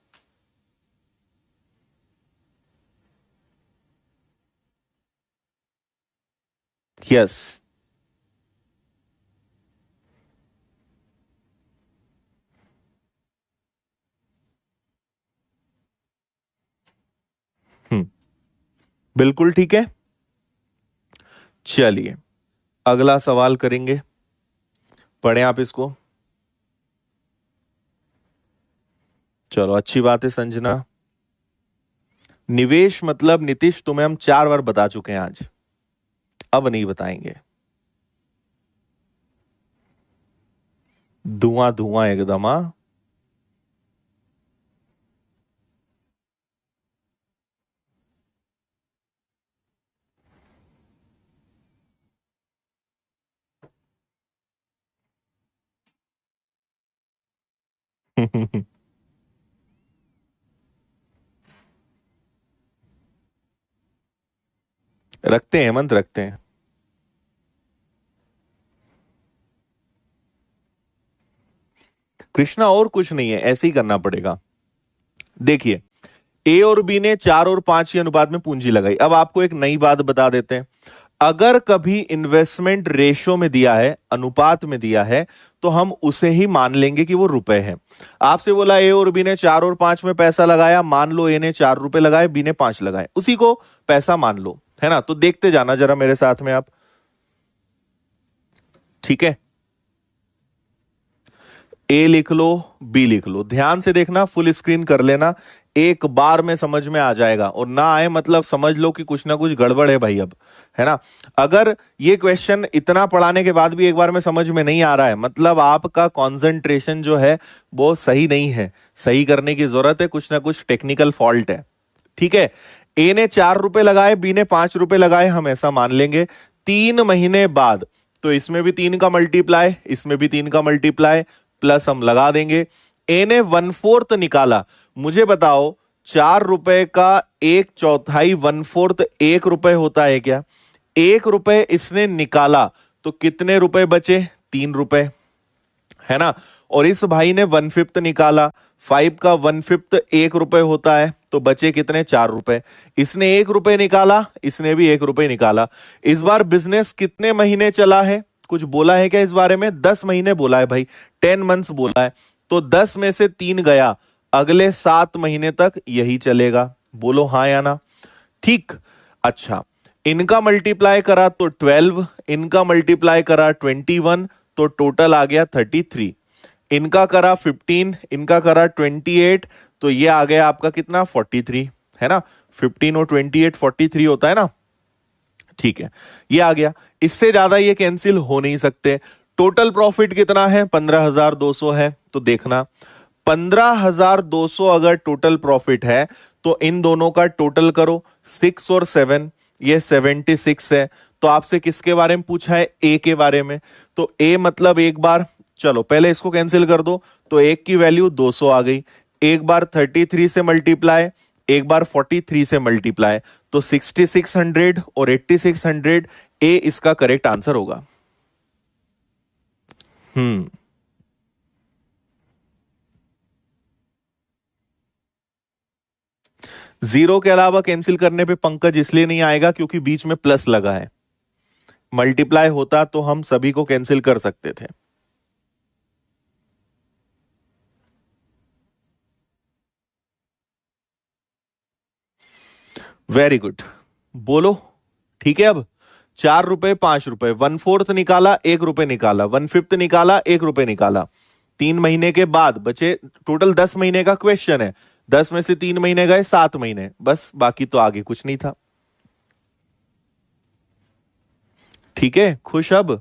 यस। हम्म, बिल्कुल ठीक है। चलिए, अगला सवाल करेंगे, पढ़ें आप इसको। चलो अच्छी बात है संजना। निवेश मतलब नीतीश तुम्हें हम 4 बार बता चुके हैं आज, अब नहीं बताएंगे। धुआं धुआं एकदम, हाँ। रखते हैं हेमंत, रखते हैं। कृष्णा और कुछ नहीं है, ऐसे ही करना पड़ेगा। देखिए, ए और बी ने 4 और 5 के अनुपात में पूंजी लगाई। अब आपको एक नई बात बता देते हैं। अगर कभी इन्वेस्टमेंट रेशो में दिया है, अनुपात में दिया है, तो हम उसे ही मान लेंगे कि वो रुपए है। आपसे बोला ए और बी ने 4 और 5 में पैसा लगाया, मान लो ए ने 4 रुपए लगाए, बी ने 5 लगाए, उसी को पैसा मान लो, है ना। तो देखते जाना जरा मेरे साथ में आप, ठीक है। ए लिख लो, बी लिख लो, ध्यान से देखना, फुल स्क्रीन कर लेना, एक बार में समझ में आ जाएगा। और ना आए मतलब समझ लो कि कुछ ना कुछ गड़बड़ है भाई अब, है ना। अगर ये क्वेश्चन इतना पढ़ाने के बाद भी एक बार में समझ में नहीं आ रहा है, मतलब आपका कंसंट्रेशन जो है वो सही नहीं है, सही करने की जरूरत है, कुछ ना कुछ टेक्निकल फॉल्ट है, ठीक है। ए ने 4 रुपए लगाए, बी ने 5 रुपए लगाए, हम ऐसा मान लेंगे। 3 महीने बाद, तो इसमें भी 3 का मल्टीप्लाई, इसमें भी 3 का मल्टीप्लाई, प्लस हम लगा देंगे। ए ने 1/4 निकाला। मुझे बताओ, 4 रुपए का 1/4, 1/4 1 रुपए होता है क्या? 1 रुपए इसने निकाला, तो कितने रुपए बचे? 3 रुपए, है ना। और इस भाई ने 1/5 निकाला, 5 का 1/5 1 रुपए होता है, तो बचे कितने? 4 रुपए। इसने 1 रुपए निकाला, इसने भी 1 रुपए निकाला। इस बार बिजनेस कितने महीने चला है? कुछ बोला है क्या इस बारे में? 10 महीने बोला है भाई, 10 मंथ्स बोला है। तो 10 में से 3 गया, अगले 7 महीने तक यही चलेगा। बोलो हाँ या ना? ठीक। अच्छा, इनका मल्टीप्लाई करा तो 12, इनका मल्टीप्लाई करा 21, तो टोटल आ गया 33। इनका करा 15, इनका करा 28, तो ये आ गया आपका कितना? 43, है ना। 15 और 28 43 होता है ना, ठीक है। ये आ गया, इससे ज्यादा ये कैंसिल हो नहीं सकते। टोटल प्रॉफिट कितना है? 15,200 है। तो देखना, 15,200 अगर टोटल प्रॉफिट है, तो इन दोनों का टोटल करो, 6 और 7, ये 76 है। तो आपसे किसके बारे में पूछा है? ए के बारे में। तो ए मतलब एक बार, चलो पहले इसको कैंसिल कर दो, तो एक की वैल्यू 200 आ गई। एक बार 33 से मल्टीप्लाई, एक बार 43 से मल्टीप्लाई, तो 6600 और 8600, ए इसका करेक्ट आंसर होगा। हम्म। जीरो के अलावा कैंसिल करने पे पंकज इसलिए नहीं आएगा क्योंकि बीच में प्लस लगा है। मल्टीप्लाई होता तो हम सभी को कैंसिल कर सकते थे। वेरी गुड, बोलो। ठीक है, अब 4 रुपए 5 रुपए, 1/4 निकाला, 1 रुपए निकाला, 1/5 निकाला, 1 रुपए निकाला। 3 महीने के बाद बचे, टोटल 10 महीने का क्वेश्चन है, 10 में से 3 महीने गए, 7 महीने, बस बाकी तो आगे कुछ नहीं था। ठीक है, खुश अब?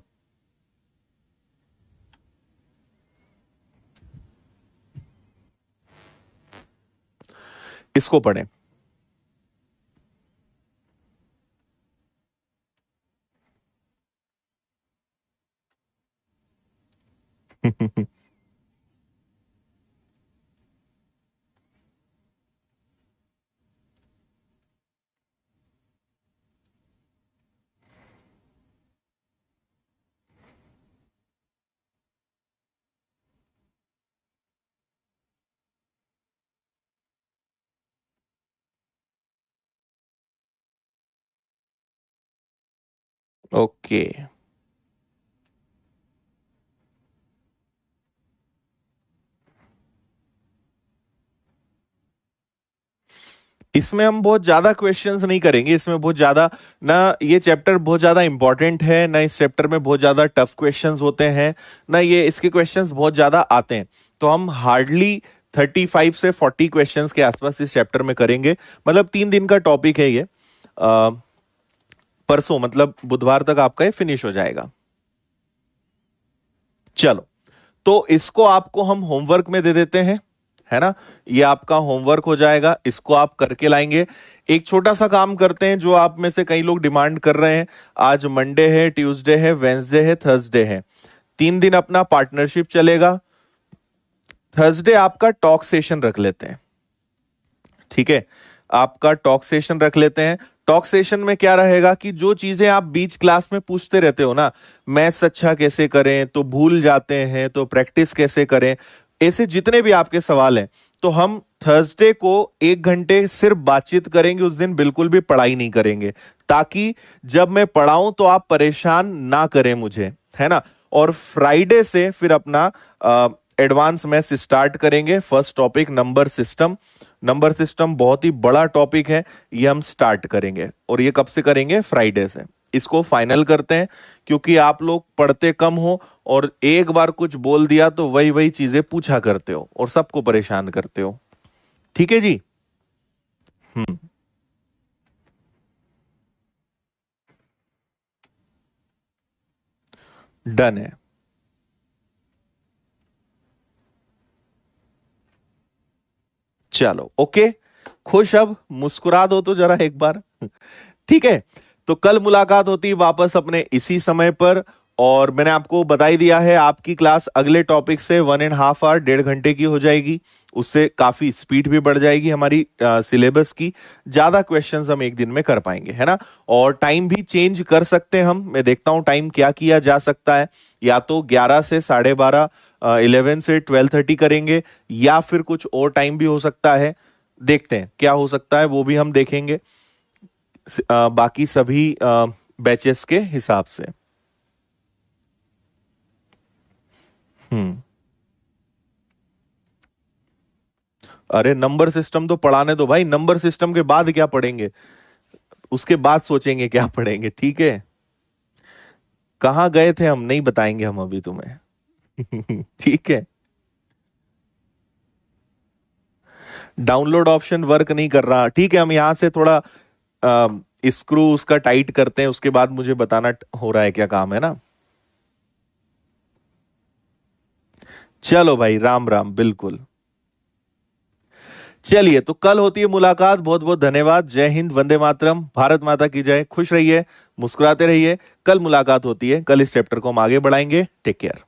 इसको पढ़ें। ओके, इसमें हम बहुत ज्यादा क्वेश्चंस नहीं करेंगे, इसमें बहुत ज्यादा ना, ये चैप्टर बहुत ज्यादा इंपॉर्टेंट है ना, इस चैप्टर में बहुत ज्यादा टफ क्वेश्चंस होते हैं ना, ये इसके क्वेश्चंस बहुत ज्यादा आते हैं। तो हम हार्डली 35 से 40 क्वेश्चंस के आसपास इस चैप्टर में करेंगे। मतलब 3 दिन का टॉपिक है ये। परसों मतलब बुधवार तक आपका ये फिनिश हो जाएगा। चलो, तो इसको आपको हम होमवर्क में दे देते हैं, है ना। ये आपका होमवर्क हो जाएगा, इसको आप करके लाएंगे। एक छोटा सा काम करते हैं जो आप में से कई लोग डिमांड कर रहे हैं। आज मंडे है, ट्यूसडे है, वेंसडे है, थर्सडे है, 3 दिन अपना पार्टनरशिप चलेगा। थर्सडे आपका टॉक सेशन रख लेते हैं, ठीक है। आपका टॉक सेशन रख लेते हैं। टॉक सेशन में क्या रहेगा कि जो चीजें आप बीच क्लास में पूछते रहते हो ना, मैथ्स अच्छा कैसे करें, तो भूल जाते हैं, तो प्रैक्टिस कैसे करें, ऐसे जितने भी आपके सवाल हैं, तो हम थर्सडे को 1 घंटे सिर्फ बातचीत करेंगे। उस दिन बिल्कुल भी पढ़ाई नहीं करेंगे, ताकि जब मैं पढ़ाऊं तो आप परेशान ना करें मुझे, है ना। और फ्राइडे से फिर अपना एडवांस मैथ्स स्टार्ट करेंगे। First topic number system. Number system बहुत ही बड़ा टॉपिक है, ये हम स्टार्ट करेंगे। और ये कब से करेंगे? फ्राइडे से। इसको फाइनल करते हैं, क्योंकि आप लोग पढ़ते कम हो और एक बार कुछ बोल दिया तो वही वही चीजें पूछा करते हो और सबको परेशान करते हो। ठीक है जी। हम्म। डन है। चलो ओके, खुश, अब मुस्कुरा दो तो जरा एक बार। ठीक है, तो कल मुलाकात होती है वापस अपने इसी समय पर। और मैंने आपको बता ही दिया है, आपकी क्लास अगले टॉपिक से 1.5 आवर, 1.5 घंटे की हो जाएगी। उससे काफी स्पीड भी बढ़ जाएगी हमारी सिलेबस की। ज्यादा क्वेश्चंस हम एक दिन में कर पाएंगे, है ना। और टाइम भी चेंज कर सकते हैं हम। मैं देखता हूं टाइम क्या किया जा सकता है। या तो 11 से 12:30, 11 से 12:30 करेंगे, या फिर कुछ और टाइम भी हो सकता है। देखते हैं क्या हो सकता है, वो भी हम देखेंगे बाकी सभी बैचेस के हिसाब से। हम्म। अरे नंबर सिस्टम तो पढ़ाने दो भाई, नंबर सिस्टम के बाद क्या पढ़ेंगे, उसके बाद सोचेंगे क्या पढ़ेंगे, ठीक है। कहाँ गए थे हम, नहीं बताएंगे हम अभी तुम्हें। ठीक है। डाउनलोड ऑप्शन वर्क नहीं कर रहा, ठीक है। हम यहां से थोड़ा स्क्रू उसका टाइट करते हैं, उसके बाद मुझे बताना हो रहा है क्या काम है ना। चलो भाई, राम राम, बिल्कुल। चलिए, तो कल होती है मुलाकात। बहुत बहुत धन्यवाद। जय हिंद, वंदे मातरम, भारत माता की जय। खुश रहिए, मुस्कुराते रहिए। कल मुलाकात होती है, कल इस चैप्टर को हम आगे बढ़ाएंगे। Take care.